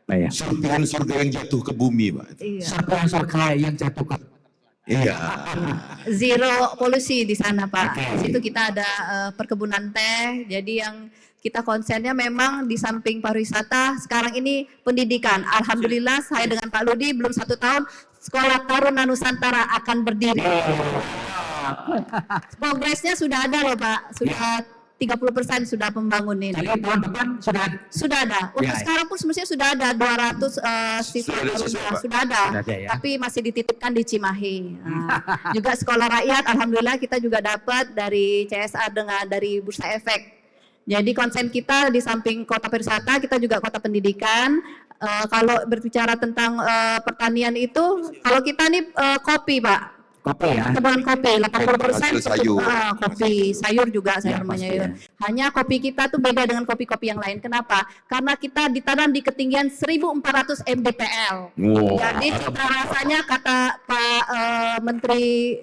Iya. Serpihan surga yang jatuh ke bumi, Pak. Iya. Serpihan surga yang jatuh ke Iya. Zero polusi di sana Pak. Di situ kita ada perkebunan teh. Jadi yang kita konsennya memang di samping pariwisata, sekarang ini pendidikan. Alhamdulillah saya dengan Pak Ludi belum 1 tahun Sekolah Taruna Nusantara akan berdiri. Progresnya sudah ada loh Pak. Sudah 30% sudah pembangunan. Jadi tahun depan sudah ada. Untuk Ya. sekarang pun semestinya sudah ada 200 siswa Taruna sudah ada. ya. Tapi masih dititipkan di Cimahi. Nah, juga sekolah rakyat, alhamdulillah kita juga dapat dari CSR dengan dari Bursa Efek. Jadi konsen kita di samping kota pariwisata, kita juga kota pendidikan. Kalau berbicara tentang pertanian itu, kalau kita nih kopi Pak. Kopi ya. Tebalan kopi, 80% Hasil sayur. kopi, sayur juga Ya, sayur pasti sayur. ya. Hanya kopi kita tuh beda dengan kopi-kopi yang lain. Kenapa? Karena kita ditanam di ketinggian 1400 mdpl. Wow. Jadi cita rasanya kata Pak Menteri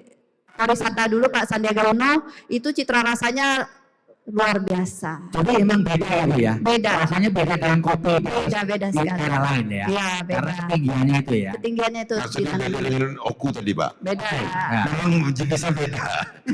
Pariwisata dulu Pak Sandiaga Uno, itu citra rasanya luar biasa. Jadi emang beda ya Bu ya? Beda. Rasanya beda dengan kopi Beda di sekali. daerah lain ya? Iya, beda. Karena ketinggiannya itu ya? Ketinggiannya itu Maksudnya beda dengan oku tadi, Pak. beda. Memang jenisnya beda.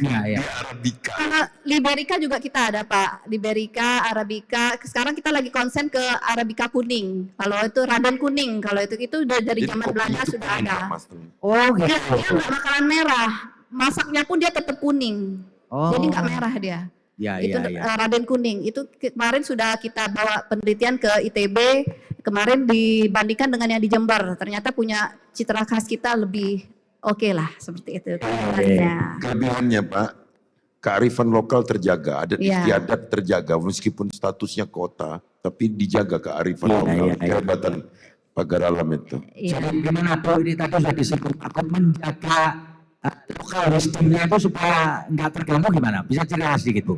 Iya, iya. Dia Arabica. Karena Liberica juga kita ada Pak, Liberica, Arabica. Sekarang kita lagi konsen ke Arabica kuning. Kalau itu Raden kuning, kalau itu udah dari Jadi zaman kopinya Belanda itu sudah kuning, ada. Mas. Oh gitu. Dia nggak bakalan merah, masaknya pun dia tetap kuning. Oh. Jadi nggak merah dia. Ya, Itu ya, ya. Raden kuning. Itu kemarin sudah kita bawa penelitian ke ITB. Kemarin dibandingkan dengan yang di Jember, ternyata punya citra khas kita lebih oke lah seperti itu. Kelihatannya. Kelebihannya, Pak, kearifan lokal terjaga, adat Iya. istiadat terjaga, meskipun statusnya kota, tapi dijaga kearifan Iya, lokal. iya, iya. Kehebatan pagar alam itu. Iya. Jadi gimana tuh ini tadi sudah disebut aku menjaga lokal wisdomnya itu supaya nggak terganggu gimana? Bisa cerita sedikit Bu?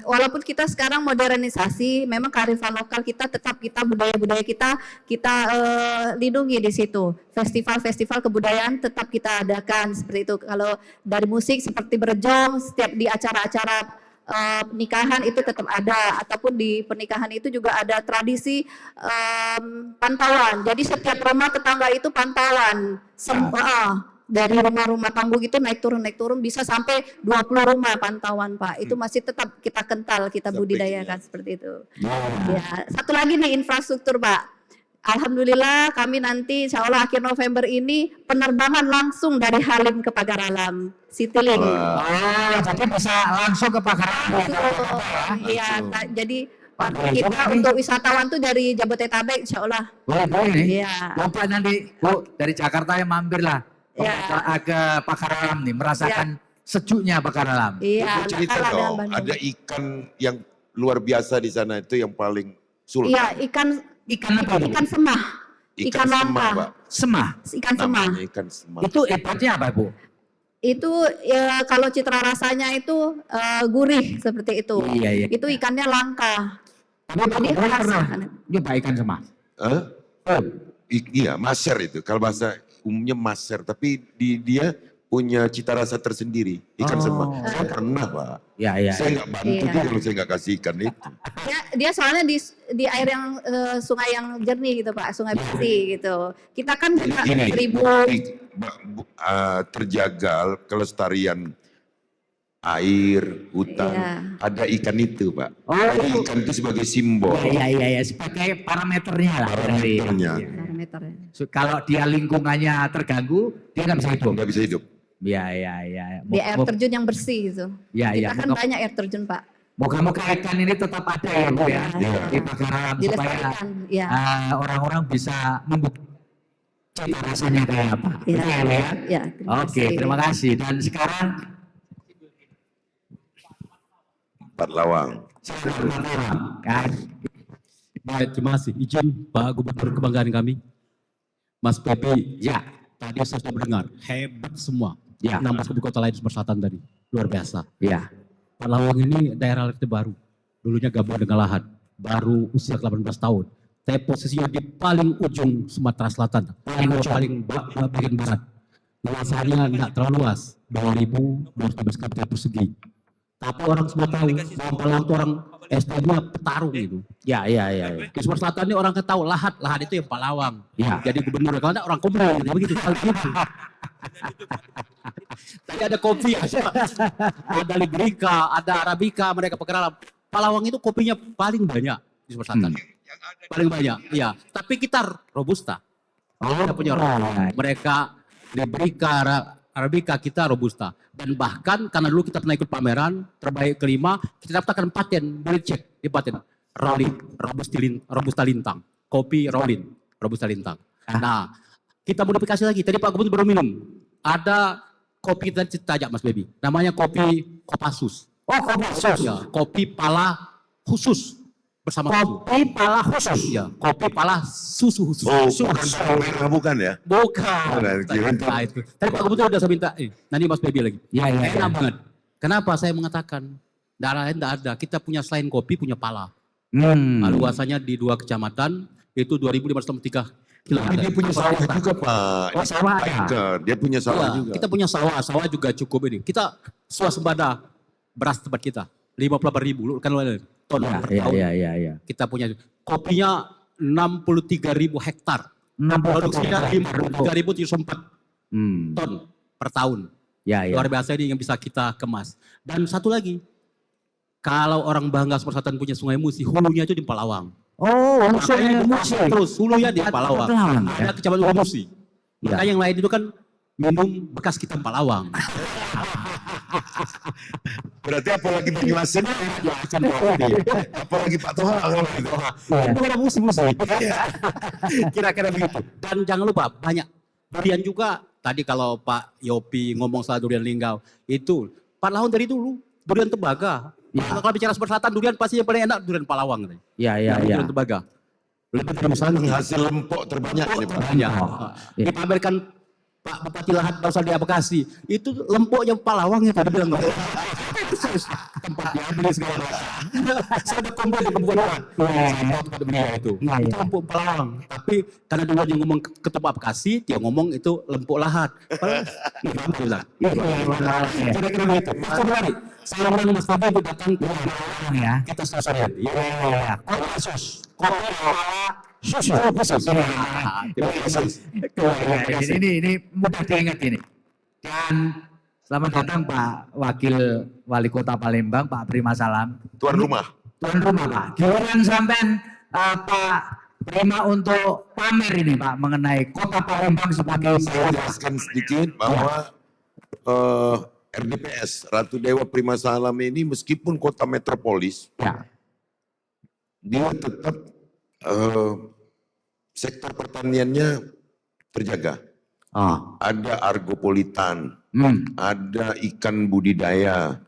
Walaupun kita sekarang modernisasi, memang kearifan lokal kita tetap budaya-budaya kita lindungi di situ. Festival-festival kebudayaan tetap kita adakan seperti itu. Kalau dari musik seperti berjong, setiap di acara-acara pernikahan itu tetap ada, ataupun di pernikahan itu juga ada tradisi pantauan. Jadi setiap rumah tetangga itu pantauan. Dari rumah-rumah panggung itu naik turun bisa sampai 20 rumah pantauan Pak. Itu masih tetap kita kental, kita budidayakan seperti itu. Ya, satu lagi nih infrastruktur Pak. Alhamdulillah kami nanti insya Allah akhir November ini penerbangan langsung dari Halim ke Pagar Alam, Citylink. Oh, jadi bisa langsung ke Pagar Alam. Iya, jadi kita untuk wisatawan tuh dari Jabodetabek insya Allah. Boleh nih. Iya. Coba nanti Bu dari Jakarta yang mampir lah. Ya. Ke Pagar Alam nih, merasakan sejuknya Pagar Alam. Iya, Ibu cerita nakal dong, Bandung. ada ikan yang luar biasa di sana itu yang paling sultan. Iya, Ikan apa Bu? ikan semah. Ikan semah, langka. Pak. Semah. Ikan semah. Namanya ikan semah. Itu hebatnya apa Bu? Itu ya, kalau citra rasanya itu gurih seperti itu. Iya, iya. Itu ikannya langka. Tapi Jadi Pak khas. pernah nyoba ikan semah? Hah? Iya, maser itu. Kalau bahasa umumnya maser, tapi dia punya cita rasa tersendiri. Ikan semah. Saya pernah, Pak. Ya, ya. Saya nggak bantu Iya. dia kalau saya nggak kasih ikan itu. Dia soalnya di air yang sungai yang jernih gitu Pak, sungai bersih gitu. Kita kan juga Ini ribu terjaga kelestarian air, hutan, Iya. ada ikan itu, Pak. Oh. Jadi ikan itu sebagai simbol. Iya, sebagai parameternya lah. Parameternya. parameternya. Kalau dia lingkungannya terganggu, dia nggak bisa hidup. Nggak bisa hidup. Iya. Di air terjun yang bersih gitu. Ya, Kita ya. kan banyak air terjun Pak. Moga-moga ikan ini tetap ada ya Bu ya. Di Pagar Alam supaya Dilestarikan. Ya. orang-orang bisa membuktikan cita rasanya kayak apa. Iya. Betul ya, Bu ya? Ya, Oke, terima kasih. Dan sekarang Empat Lawang. Baik, terima kasih. Izin Pak Gubernur kebanggaan kami, Mas Pepi. Ya. Tadi saya sudah mendengar, hebat semua. Ya. 16 kota lain di Selatan tadi, luar biasa. Ya. Pak Lawang ini daerah baru, dulunya gabung dengan Lahat, baru usia 18 tahun. Tapi posisinya di paling ujung Sumatera Selatan, paling bagian barat. Luasannya tidak terlalu luas, 2.215 km persegi. Tapi orang semua tahu bahwa Palawang itu orang SD-nya petarung gitu. Ya. Di Sumatera Selatan ini orang ketahui lahat itu yang Palawang. Ya. Jadi gubernur, kalau enggak orang Komering, begitu. Tadi ada kopi, ada Librika, ada Arabica, mereka pengenalan. Palawang itu kopinya paling banyak di Sumatera Selatan. Paling banyak, iya. Tapi kita Robusta. Kita punya mereka Librika, Arabica, kita Robusta. Dan bahkan karena dulu kita pernah ikut pameran terbaik kelima, kita dapatkan paten, boleh cek di paten. Rolin, Robusta Lintang. Kopi Rolin, Robusta Lintang. Nah, kita modifikasi lagi. Tadi Pak Gubernur baru minum. Ada kopi kita ajak Mas Baby. Namanya kopi Kopassus. Oh, Kopassus. Ya, kopi pala khusus bersama susu. Kopi pala khusus. Ya, kopi pala susu khusus. Oh, bukan merah bukan ya? Bukan. Tadi Pak Gubernur udah saya minta, nanti Mas Baby lagi. Ya. Enak banget. Kenapa saya mengatakan daerah lain tidak ada. Kita punya selain kopi, punya pala. Luasannya di 2 kecamatan, itu 2.503 kilometer. Dia punya sawah juga Pak. Oh, sawah ada. Dia punya sawah Ya, juga. kita punya sawah juga cukup ini. Kita swasembada beras tempat kita 58.000 kan ton per tahun. Ya. Kita punya kopinya 63.000 hektar. Produksinya 53.074 ton per tahun. Ya. Luar biasa ini yang bisa kita kemas. Dan satu lagi, kalau orang bangga Sumatera Selatan punya Sungai Musi, hulunya itu di Palawang. Oh, Sungai Musi. Terus hulunya di Palawang. Ada kecamatan Ulu Musi. Ya. Maka yang lain itu kan minum bekas kita Palawang. Berarti apalagi Banyuasin, apalagi Pak Toha. Itu ada musim-musim. Kira-kira begitu. Dan jangan lupa banyak durian juga. Tadi kalau Pak Yopi ngomong soal durian Linggau, itu Palawang dari dulu durian Tembaga. Kalau bicara Sumatera Selatan, durian pasti yang paling enak durian Palawang. Iya. Durian Tembaga. Lebih dari hasil lempok terbanyak ini Pak. Banyak. Dipamerkan Pak Bupati Lahat Bangsal di Bekasi, itu lempoknya Palawang ya tadi bilang. Tempat dia beli segala macam. Saya ada kumpul di Kebun tempat beliau itu. Itu lempok Palawang. Tapi karena dulu dia ngomong ke tempat Bekasi, dia ngomong itu lempok Lahat. Kira-kira begitu. Kembali. Saya orang Mas Fabi itu datang ke Palawang ya. Kita selesai. Iya. Kopassus. Ini mudah diingat ini. Dan selamat datang Pak Wakil Wali Kota Palembang, Pak Prima Salam. Tuan rumah. Tuan rumah Pak. Giliran sampean Pak Prima untuk pamer ini Pak mengenai Kota Palembang sebagai. Saya jelaskan sedikit bahwa RDPS Ratu Dewa Prima Salam ini meskipun kota metropolis, dia tetap sektor pertaniannya terjaga. Ada argopolitan, ada ikan budidaya,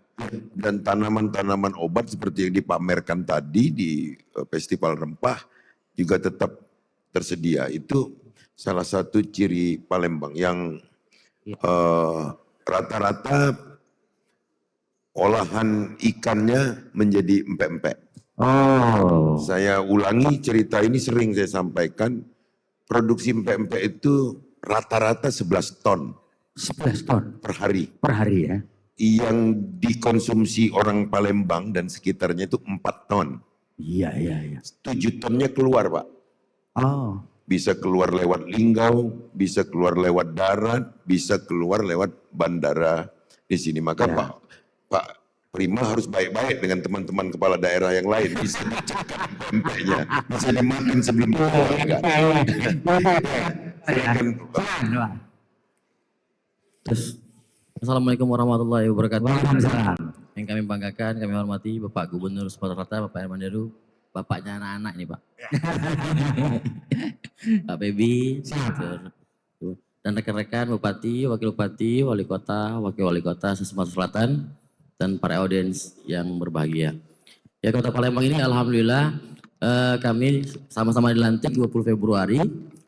dan tanaman-tanaman obat seperti yang dipamerkan tadi di Festival Rempah juga tetap tersedia. Itu salah satu ciri Palembang yang rata-rata olahan ikannya menjadi empek-empek. Saya ulangi cerita ini sering saya sampaikan, produksi empek-empek itu rata-rata 11 ton. 11 ton? Per hari. Per hari ya? Yang dikonsumsi orang Palembang dan sekitarnya itu 4 ton. Iya. 7 tonnya keluar Pak. Bisa keluar lewat Linggau, bisa keluar lewat darat, bisa keluar lewat bandara di sini. Maka Pak Prima harus baik-baik dengan teman-teman kepala daerah yang lain. Bisa dicekap empeknya, bisa dimakan sebelum dikeluarkan. Terus, Assalamualaikum warahmatullahi wabarakatuh. Waalaikumsalam. Yang kami banggakan, kami hormati Bapak Gubernur Sumatera Selatan, Bapak Herman Deru, bapaknya anak-anak ini Pak. Pak Baby, dan rekan-rekan Bupati, Wakil Bupati, Wali Kota, Wakil Wali Kota Sumatera Selatan, dan para audiens yang berbahagia. Ya, Kota Palembang ini alhamdulillah kami sama-sama dilantik 20 Februari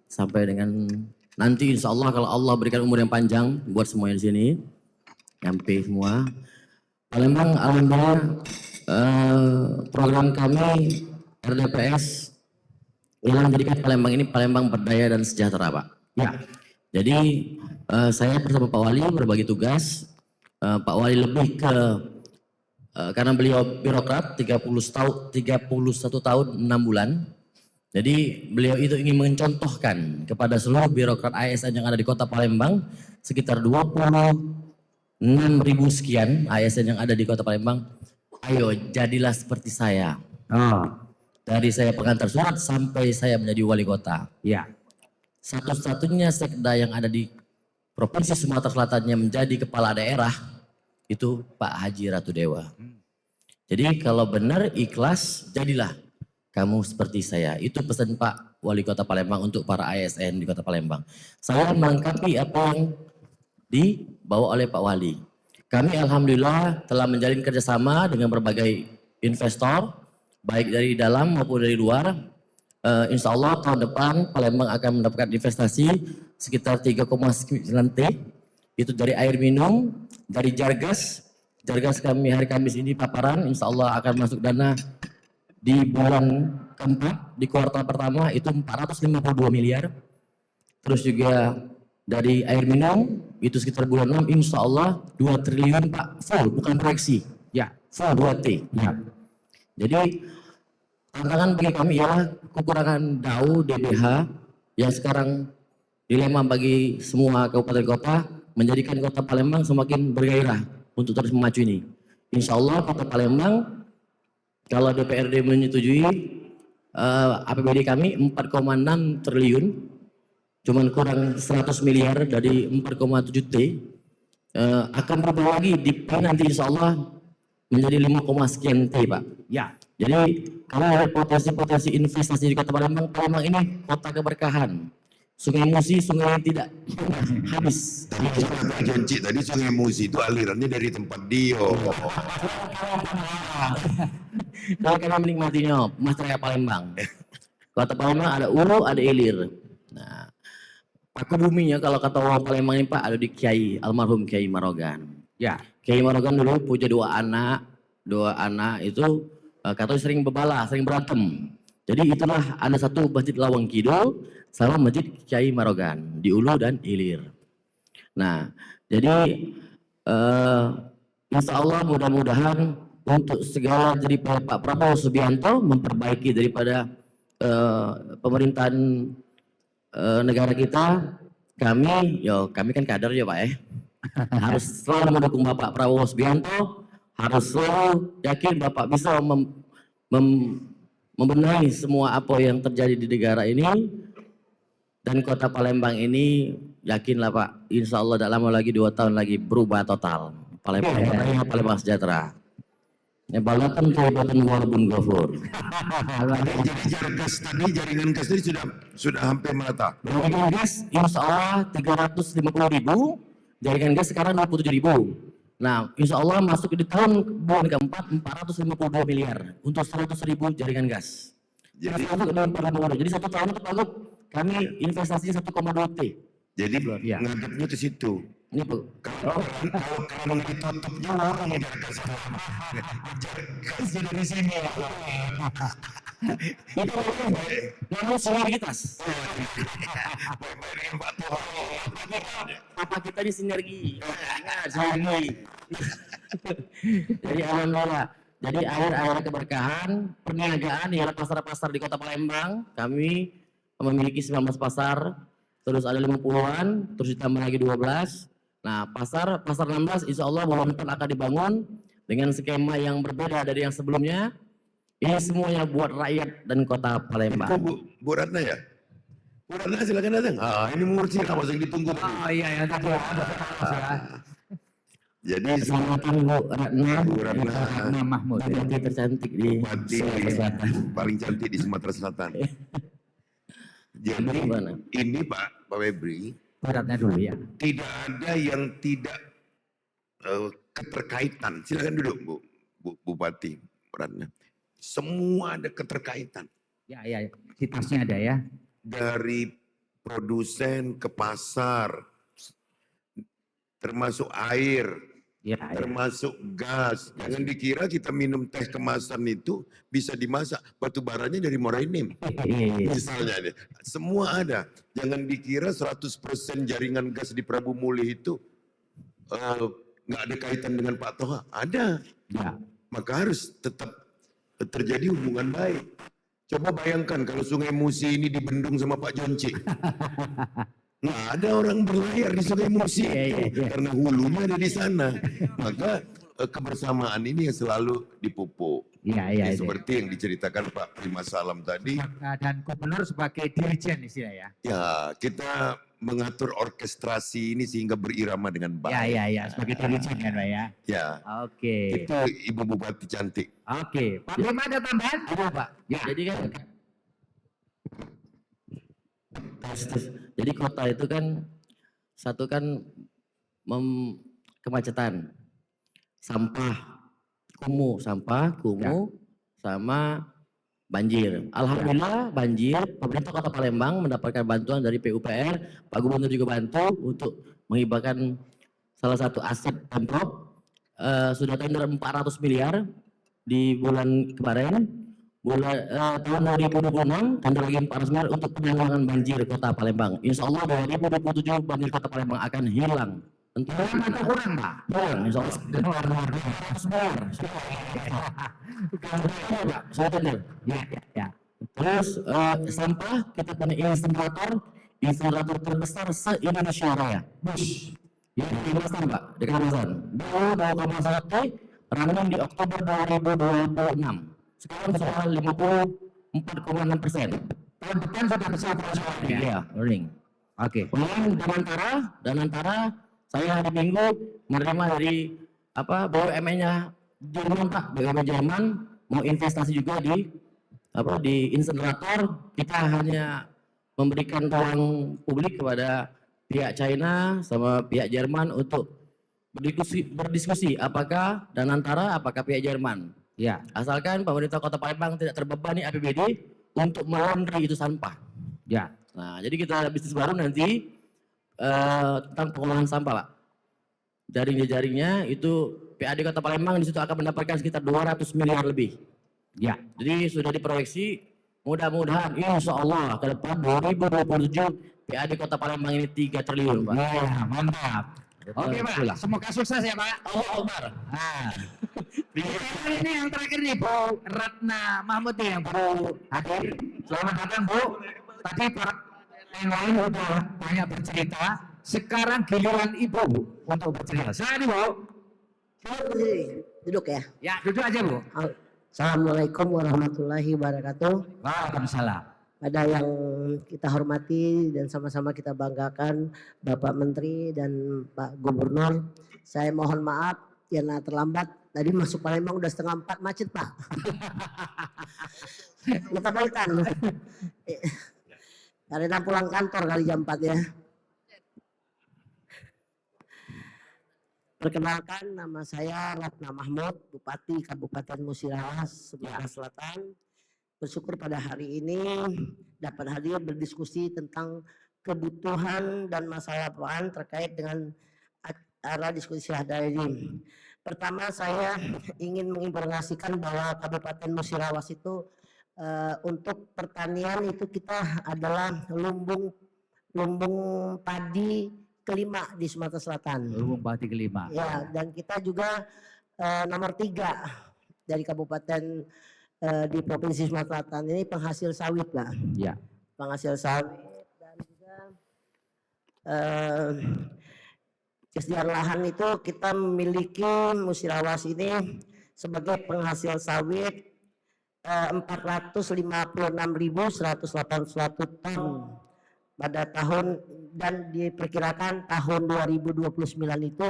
sampai dengan nanti insya Allah kalau Allah berikan umur yang panjang buat semuanya di sini, nyampe semua. Palembang alhamdulillah program kami RDPS yang menjadikan Palembang ini Palembang berdaya dan sejahtera Pak. Ya. Jadi saya bersama Pak Wali berbagi tugas. Pak Wali lebih ke karena beliau birokrat 31 tahun 6 bulan. Jadi beliau itu ingin mencontohkan kepada seluruh birokrat ASN yang ada di Kota Palembang, sekitar 26.000 sekian ASN yang ada di Kota Palembang. Ayo jadilah seperti saya. Dari saya pengantar surat sampai saya menjadi wali kota. Ya. Satu-satunya sekda yang ada di Provinsi Sumatera Selatan yang menjadi kepala daerah itu Pak Haji Ratu Dewa. Jadi kalau benar ikhlas, jadilah kamu seperti saya. Itu pesan Pak Wali Kota Palembang untuk para ASN di Kota Palembang. Saya melengkapi apa yang dibawa oleh Pak Wali. Kami alhamdulillah telah menjalin kerjasama dengan berbagai investor, baik dari dalam maupun dari luar. Insya Allah tahun depan Palembang akan mendapatkan investasi sekitar 3,9 T. Itu dari air minum, dari Jargas. Jargas kami hari Kamis ini paparan, insya Allah akan masuk dana di bulan keempat, di kuartal pertama itu 452 miliar. Terus juga dari air minum, itu sekitar bulan 6, insya Allah 2 triliun Pak, full, bukan proyeksi. Ya, full 2 T. Ya. Jadi tantangan bagi kami ialah kekurangan DAU, DBH, yang sekarang dilema bagi semua kabupaten kota, menjadikan Kota Palembang semakin bergairah untuk terus memacu ini. Insya Allah Kota Palembang, kalau DPRD menyetujui APBD kami 4,6 triliun, cuman kurang 100 miliar dari 4,7 T, akan berubah lagi di nanti insya Allah menjadi 5, sekian T Pak. Ya. Jadi kalau ada potensi-potensi investasi di Kota Palembang, Palembang ini kota keberkahan. Sungai Musi, sungai tidak habis. Janji tadi Sungai Musi itu alirannya dari tempat Dio. Kalau kalian menikmatinya, Mas Raya Palembang. Kota Palembang ada Ulu, ada Ilir. Nah, paku buminya kalau kata orang Palembang ini Pak ada di Kiai, almarhum Kiai Marogan. Ya, Kiai Marogan dulu punya dua anak itu katanya sering berbala, sering berantem. Jadi itulah ada satu masjid Lawang Kidul sama masjid Kiai Marogan di Ulu dan Ilir. Nah, jadi insya Allah mudah-mudahan untuk segala dari Pak Prabowo Subianto memperbaiki daripada pemerintahan negara kita, kami kan kader ya Pak harus selalu mendukung Bapak Prabowo Subianto, harus selalu yakin Bapak bisa membenahi semua apa yang terjadi di negara ini, dan Kota Palembang ini yakinlah Pak, insya Allah tidak lama lagi 2 tahun lagi berubah total. Palembang sejahtera. Ya balapan kehebatan walaupun gofur. Jadi jaringan gas tadi sudah hampir merata. Jaringan gas insya Allah 350.000, jaringan gas sekarang 27.000. Nah insya Allah masuk di tahun bulan keempat 452 miliar untuk 100.000 jaringan gas. Jadi 1 tahun itu Pak Gub, kami investasinya 1,2 T. Jadi ngadepnya ke situ. Ini Bu. Kalau ditutupnya orang yang gasnya dari sini. Itu namanya sinergitas. Apa kita ini sinergi? Jadi alhamdulillah. Jadi akhir-akhir keberkahan, perniagaan di pasar-pasar di Kota Palembang, kami memiliki 19 pasar, terus ada 50-an, terus ditambah lagi 12. Nah, pasar 16 insya Allah bulan depan akan dibangun dengan skema yang berbeda dari yang sebelumnya. Ini semuanya buat rakyat dan Kota Palembang. Itu Bu Ratna ya? Bu Ratna silakan datang. Ini murci kamu yang ditunggu. Iya tadi ada. Jadi selamatkan Bu Ratna Mahmud, Bupati tercantik di Sumatera Selatan. Paling cantik di Sumatera Selatan. Jadi ini Pak Febri, Ratna dulu ya. Tidak ada yang tidak keterkaitan. Silakan duduk Bu Bupati Ratna. Semua ada keterkaitan. Ya, sitasnya ada ya. Dari produsen ke pasar, termasuk air, termasuk gas. Jangan dikira kita minum teh kemasan itu bisa dimasak. Batu baranya dari Morainim. Misalnya, semua ada. Jangan dikira 100% jaringan gas di Prabu Mulih itu nggak ada kaitan dengan Pak Toha. Ada. Ya. maka harus tetap terjadi hubungan baik. Coba bayangkan kalau Sungai Musi ini dibendung sama Pak Jonce. Nggak ada orang berlayar di Sungai Musi karena hulunya ada di sana. Maka kebersamaan ini yang selalu dipupuk. Seperti yang diceritakan Pak Prima Salam tadi. Dan gubernur sebagai dirijen istilah ya. Ya, kita mengatur orkestrasi ini sehingga berirama dengan baik. Sebagai dirijen kan Pak ya. Ya. Oke. Itu Ibu Bupati cantik. Oke. Pak Prima ada tambahan? Ada Pak. Ya. Jadi kota itu kan satu kan kemacetan, sampah, kumuh, sama banjir. Alhamdulillah banjir, pemerintah Kota Palembang mendapatkan bantuan dari PUPR, Pak Gubernur juga bantu untuk menghibahkan salah satu aset Pemprov, sudah tender 400 miliar di bulan kemarin, tahun 2026 tender lagi 400 miliar untuk penanggulangan banjir Kota Palembang. Insya Allah 2027 banjir Kota Palembang akan hilang. Tentu kurang Pak? Kurang, insya Allah. 400 miliar. Terus sampah kita punya insinerator terbesar se-Indonesia Raya. Ya, di Kalimantan Pak, di Kalimantan. Dulu bawa Kalimantan running di Oktober 2026. Sekarang sudah 54,6%. Tahun depan sudah bisa operasional ya? Iya, running. Oke. Kemudian Danantara saya hari Minggu menerima dari BUMN-nya Jerman Pak, BUMN Jerman mau investasi juga di insinerator. Kita hanya memberikan ruang publik kepada pihak China sama pihak Jerman untuk berdiskusi apakah Danantara, apakah pihak Jerman. Ya, asalkan pemerintah Kota Palembang tidak terbebani APBD untuk melaundry itu sampah. Ya. Nah, jadi kita ada bisnis baru nanti tentang pengolahan sampah, Pak. Jaring-jaringnya itu PAD Kota Palembang di situ akan mendapatkan sekitar 200 miliar lebih. Ya. Jadi sudah diproyeksi mudah-mudahan insya Allah ke depan 2027 PAD Kota Palembang ini 3 triliun, Pak. Ya, mantap. Oke Pak, semoga sukses ya Pak. Allah Akbar. Nah, ini yang terakhir nih Bu Ratna Mahmud nih yang baru hadir. Selamat datang Bu. Tadi para yang lain udah banyak bercerita. Sekarang giliran Ibu untuk bercerita. Silakan Bu. Duduk ya. Ya, duduk aja Bu. Assalamualaikum warahmatullahi wabarakatuh. Waalaikumsalam. Pada yang kita hormati dan sama-sama kita banggakan Bapak Menteri dan Pak Gubernur, saya mohon maaf karena terlambat. Tadi masuk Palembang udah 3:30 macet Pak. Metabalikan. Karena pulang kantor kali jam 4 ya. Perkenalkan, nama saya Ratna Mahmud, Bupati Kabupaten Musirawas, Sumatera Selatan. Bersyukur pada hari ini dapat hadir berdiskusi tentang kebutuhan dan masalah lapangan terkait dengan acara diskusi hari ini. Pertama, saya ingin menginformasikan bahwa Kabupaten Musirawas itu untuk pertanian itu kita adalah lumbung padi kelima di Sumatera Selatan. Lumbung padi kelima. Ya, dan kita juga nomor 3 dari kabupaten di Provinsi Sumatera Selatan ini penghasil sawit Pak. Ya. Penghasil sawit dan juga kesediaan lahan itu kita memiliki Musirawas ini sebagai penghasil sawit 456.181 ton pada tahun, dan diperkirakan tahun 2029 itu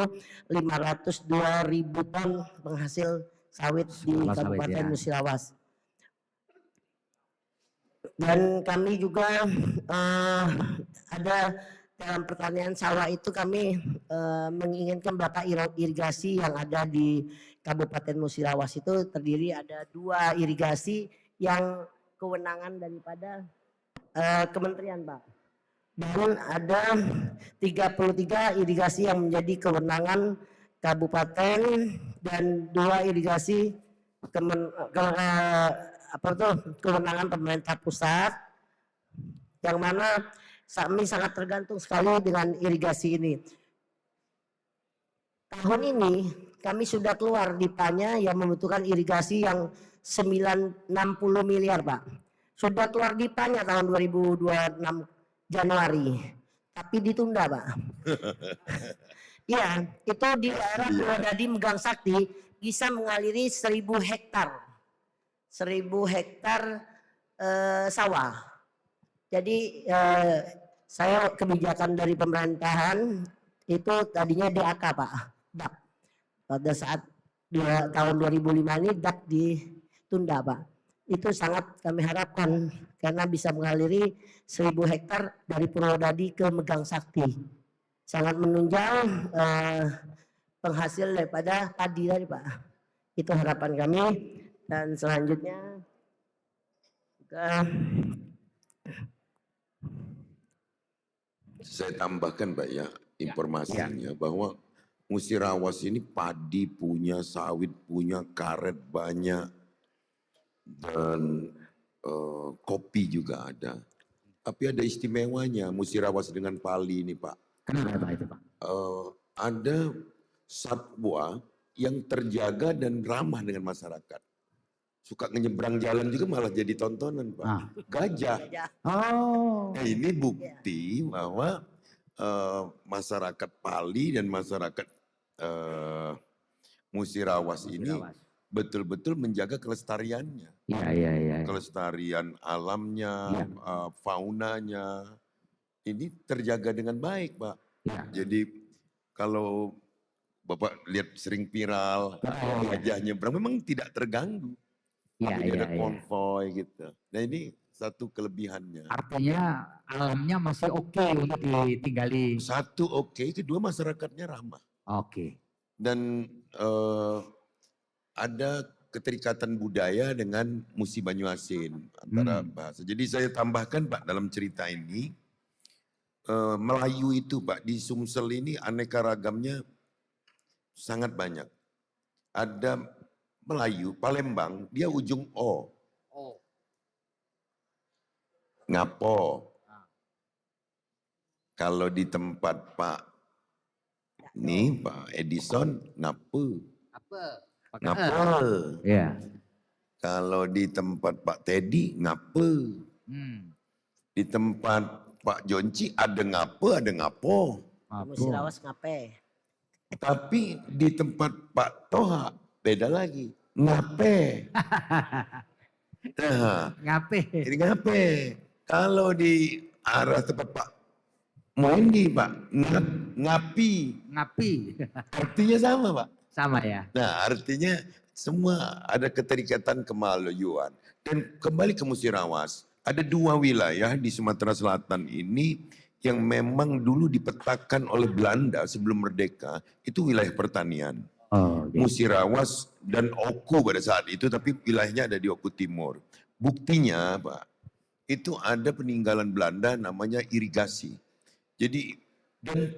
502.000 ton penghasil sawit di Kabupaten Musirawas. Dan kami juga ada dalam pertanian sawah itu kami menginginkan berapa irigasi yang ada di Kabupaten Musirawas itu terdiri ada 2 irigasi yang kewenangan daripada kementerian Pak. Dan ada 33 irigasi yang menjadi kewenangan kabupaten dan 2 irigasi kewenangan pemerintah pusat, yang mana kami sangat tergantung sekali dengan irigasi ini. Tahun ini kami sudah keluar DIPA-nya yang membutuhkan irigasi yang 60 miliar Pak. Sudah keluar DIPA-nya tahun 2026 Januari, tapi ditunda Pak. Iya, itu di daerah Purwodadi Megang Sakti bisa mengaliri 1000 hektar. 1000 hektar sawah. Jadi saya kebijakan dari pemerintahan itu tadinya DAK Pak, DAK. Pada saat tahun 2005 ini DAK ditunda Pak. Itu sangat kami harapkan karena bisa mengaliri 1000 hektar dari Purwodadi ke Megang Sakti. Sangat menunjang penghasil daripada padi tadi Pak. Itu harapan kami. Dan selanjutnya saya tambahkan Pak ya informasinya bahwa Musirawas ini padi punya, sawit punya, karet banyak, dan kopi juga ada. Tapi ada istimewanya Musirawas dengan Pali ini Pak. Kenapa itu Pak? Ada satwa yang terjaga dan ramah dengan masyarakat. Suka nyebrang jalan juga malah jadi tontonan Pak. Gajah. Oh. Nah, ini bukti bahwa masyarakat Pali dan masyarakat Musirawas ini betul-betul menjaga kelestariannya. Iya. Kelestarian alamnya, faunanya, ini terjaga dengan baik Pak. Jadi kalau Bapak lihat sering viral, gajah nyebrang memang tidak terganggu. Tapi ada konvoy gitu. Nah ini satu kelebihannya. Artinya alamnya masih oke untuk ditinggali. Satu oke, kedua masyarakatnya ramah. Oke. Dan ada keterikatan budaya dengan Musi Banyuasin antara bahasa. Jadi saya tambahkan Pak dalam cerita ini, Melayu itu Pak di Sumsel ini aneka ragamnya sangat banyak. Ada Melayu, Palembang, dia ujung O. Ngapo. Kalau di tempat Pak Edison, ngape. Ngape. Iya. Kalau di tempat Pak Teddy, ngape. Di tempat Pak Jonci ada ngape, ada ngapo. Musirawas ngape. Tapi di tempat Pak Toha beda lagi. Ngape. Nah, Ngape. Ini ngape. Kalau di arah tempat Pak Moendi Pak, ngapi. Ngapi. Artinya sama Pak. Sama ya. Nah artinya semua ada keterikatan kemalayuan. Dan kembali ke Musirawas, ada 2 wilayah di Sumatera Selatan ini yang memang dulu dipetakan oleh Belanda sebelum merdeka, itu wilayah pertanian. Musirawas dan Oku pada saat itu, tapi wilayahnya ada di Oku Timur. Buktinya Pak, itu ada peninggalan Belanda namanya irigasi. Jadi dan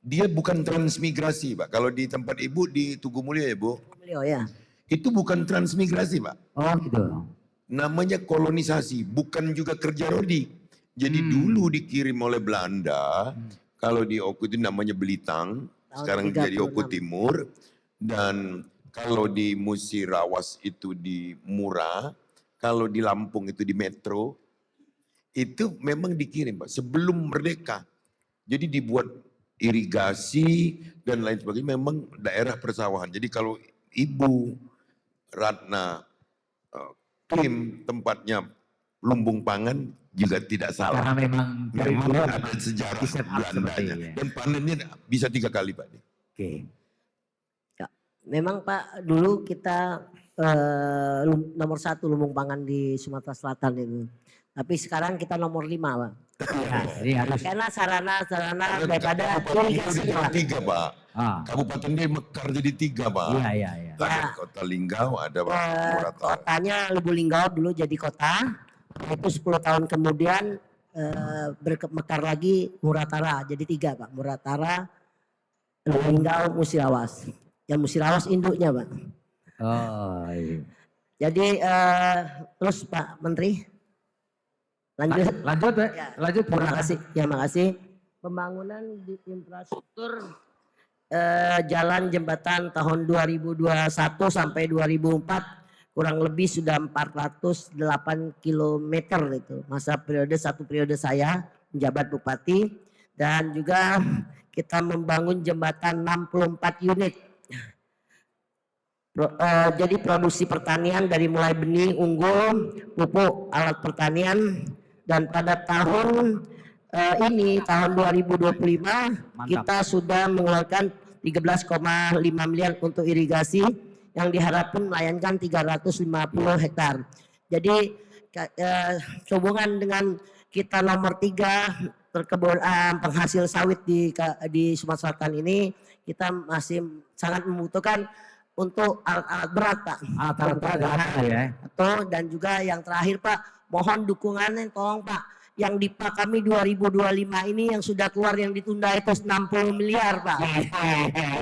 dia bukan transmigrasi Pak. Kalau di tempat Ibu di Tugu Mulia ya Bu, itu bukan transmigrasi Pak. Oh gitu. Namanya kolonisasi, bukan juga kerja rodi. Jadi dulu dikirim oleh Belanda, kalau di Oku itu namanya Belitang, sekarang jadi Oku Timur. Dan kalau di Musirawas itu di Mura, kalau di Lampung itu di Metro, itu memang dikirim Pak, sebelum merdeka. Jadi dibuat irigasi dan lain sebagainya, memang daerah persawahan. Jadi kalau Ibu Ratna klaim tempatnya lumbung pangan juga tidak salah. Karena memang ada sejarah Belandanya. Dan panennya bisa 3 kali Pak. Oke. Memang Pak dulu kita nomor 1 lumbung pangan di Sumatera Selatan itu. Tapi sekarang kita nomor 5 Pak. Ya, karena sarana daripada irigasi Pak. 3 Pak. Kabupaten dia mekar jadi 3 Pak. Iya. Ada Kota Linggau, ada Pak Muratara. Kotanya Lubu Linggau dulu jadi kota. Itu 10 tahun kemudian bermekar lagi Muratara. Jadi 3 Pak. Muratara, Lubu Linggau, Musirawas. Yang Musirawas induknya Pak. Oh iya. Jadi terus Pak Menteri. Lanjut Lanjut. Terima kasih. Ya makasih. Pembangunan di infrastruktur jalan jembatan tahun 2021 sampai 2004 kurang lebih sudah 408 km itu masa satu periode saya menjabat bupati, dan juga kita membangun jembatan 64 unit. Jadi produksi pertanian dari mulai benih, unggul, pupuk, alat pertanian, dan pada tahun ini tahun 2025 kita sudah mengeluarkan 13,5 miliar untuk irigasi yang diharapkan melayani 350 hektar. Jadi sehubungan dengan kita nomor 3 penghasil sawit di Sumatera Selatan ini, kita masih sangat membutuhkan untuk alat-alat berat, Pak. Alat-alat berat ya. Dan juga yang terakhir, Pak, mohon dukungannya, tolong Pak, yang di PAK kami 2025 ini yang sudah keluar yang ditunda itu 60 miliar, Pak.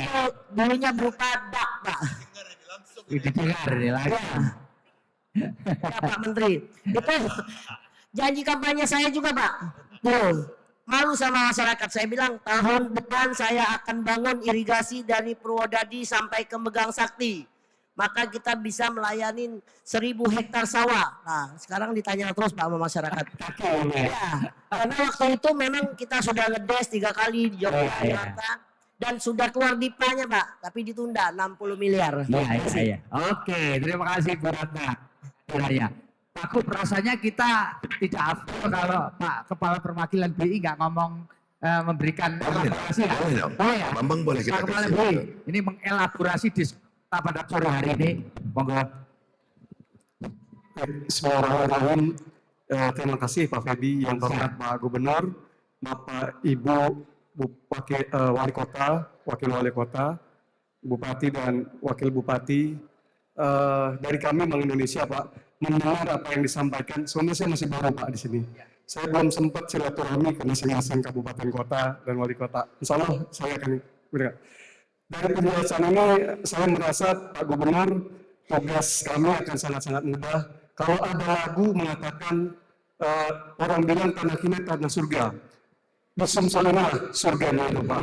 Itu dulunya berupa dak, Pak. Didengar ini lagi. Ya, Pak Menteri. Itu janji kampanye saya juga, Pak. Tuh. Malu sama masyarakat, saya bilang tahun depan saya akan bangun irigasi dari Purwodadi sampai ke Megang Sakti. Maka kita bisa melayani 1000 hektar sawah. Nah, sekarang ditanya terus Pak sama masyarakat. Ya, karena waktu itu memang kita sudah ngedes 3 kali di Yogyakarta dan sudah keluar dipanya Pak, tapi ditunda 60 miliar. Iya. Oke, terima kasih Bu Ratna. Pak Gub, rasanya kita tidak afdol kalau Pak Kepala Perwakilan BI nggak ngomong memberikan elaborasi. Oh ya, Bambang boleh kita Pak Kepala kasih. BI ini mengelaborasi di pada sore hari ini. Monggo. Bismillahirrahmanirrahim. Terima kasih Pak Febi, yang terhormat Pak Gubernur, Bapak Ibu Wali Kota, Wakil Wali Kota, Bupati dan Wakil Bupati. Dari kami Bank Indonesia Pak, mendengar apa yang disampaikan. Sebenarnya saya masih baru Pak di sini. Saya belum sempat silaturahmi ke masing-masing kabupaten kota dan wali kota. Insya Allah saya akan berikan. Dari penjelasan ini saya merasa Pak Gubernur, tugas kami akan sangat-sangat mudah. Kalau ada lagu mengatakan orang bilang tanah kini tanah surga, Besum Solena surganya itu Pak.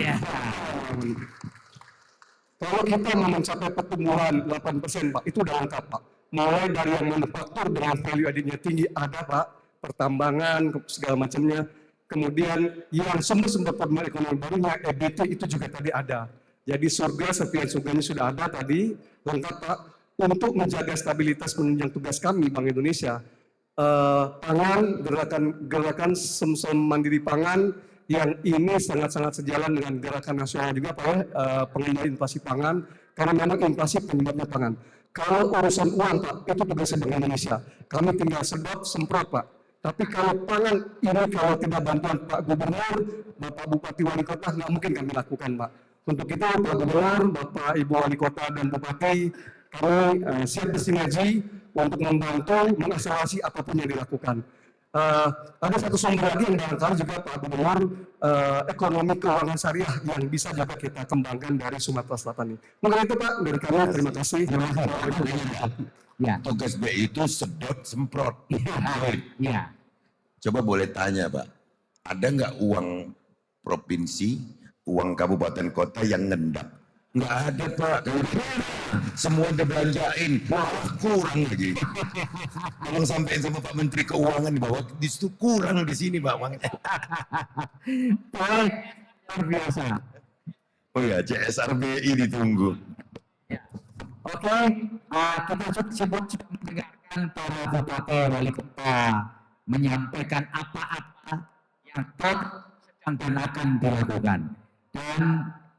Kalau kita mau mencapai pertumbuhan 8% Pak, itu udah lengkap Pak. Mulai dari yang manufaktur dengan value added-nya tinggi ada Pak, pertambangan segala macamnya. Kemudian yang sumber-sumber pertumbuhan ekonomi barunya EBT itu juga tadi ada. Jadi serpihan surganya sudah ada tadi, lengkap Pak. Untuk menjaga stabilitas menunjang tugas kami Bank Indonesia, pangan, gerakan Sumsel Mandiri Pangan yang ini sangat-sangat sejalan dengan gerakan nasional juga Pak ya, pengendalian inflasi pangan, karena memang inflasi penyebabnya pangan. Kalau urusan uang Pak, itu tugasnya Bank Indonesia. Kami tinggal sedot, semprot Pak. Tapi kalau pangan ini kalau tidak bantuan Pak Gubernur, Bapak Bupati Wali Kota, nggak mungkin kami lakukan Pak. Untuk itu Pak Gubernur, Bapak Ibu Wali Kota dan Bupati, kami siap bersinergi untuk membantu mengakselerasi apapun yang dilakukan. Ada satu sumber lagi yang barangkali juga Pak Gubernur, ekonomi keuangan syariah yang bisa juga kita kembangkan dari Sumatera Selatan ini. Mungkin itu Pak, dari kami terima kasih. Ya. Tugas BI itu sedot semprot. Iya. Coba boleh tanya Pak, ada nggak uang provinsi, uang kabupaten kota yang ngendap? Nggak ada Pak, semua dibelanjain, malah kurang lagi. Tolong sampein sama Pak Menteri Keuangan bahwa di situ kurang di sini Pak uangnya. Luar biasa. Oh ya, CSR BI ditunggu. Oke, kita sebut mendengarkan para bupati wali kota menyampaikan apa-apa yang sedang dan akan dilakukan. Dan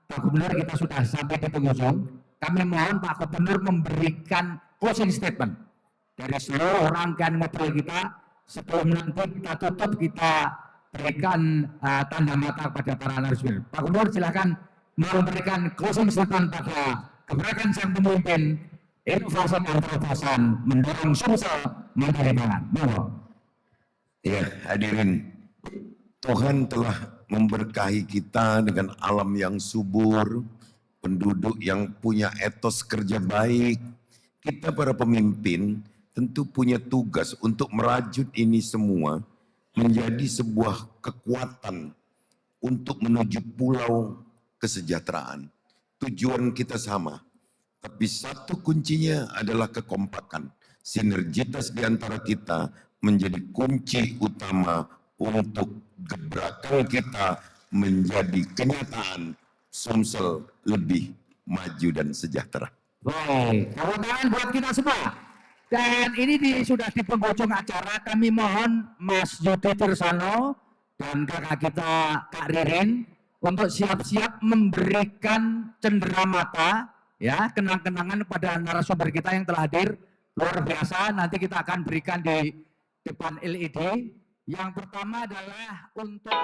Pak Gubernur kita sudah sampai di penghujung. Kami mohon Pak Gubernur memberikan closing statement dari seluruh rangkaian ngobrol kita. Sebelum nanti kita tutup, kita berikan tanda mata kepada para narasumber. Pak Gubernur silakan memberikan closing statement pada gebrakan sang pemimpin inovasi dan terobosan mendorong Sumsel Mandiri Pangan. Ya, hadirin, Tuhan telah memberkahi kita dengan alam yang subur, penduduk yang punya etos kerja baik. Kita para pemimpin tentu punya tugas untuk merajut ini semua menjadi sebuah kekuatan untuk menuju pulau kesejahteraan. tujuan kita sama. Tapi satu kuncinya adalah kekompakan. Sinergitas di antara kita menjadi kunci utama untuk gebrakan kita menjadi kenyataan Sumsel lebih maju dan sejahtera. Baik, tepuk tangan buat kita semua. Dan ini sudah di penghujung acara, kami mohon Mas Yudi Tirsano dan kakak kita Kak Ririn untuk siap-siap memberikan cenderamata, ya, kenang-kenangan kepada narasumber kita yang telah hadir. Luar biasa, nanti kita akan berikan di depan LED. Yang pertama adalah untuk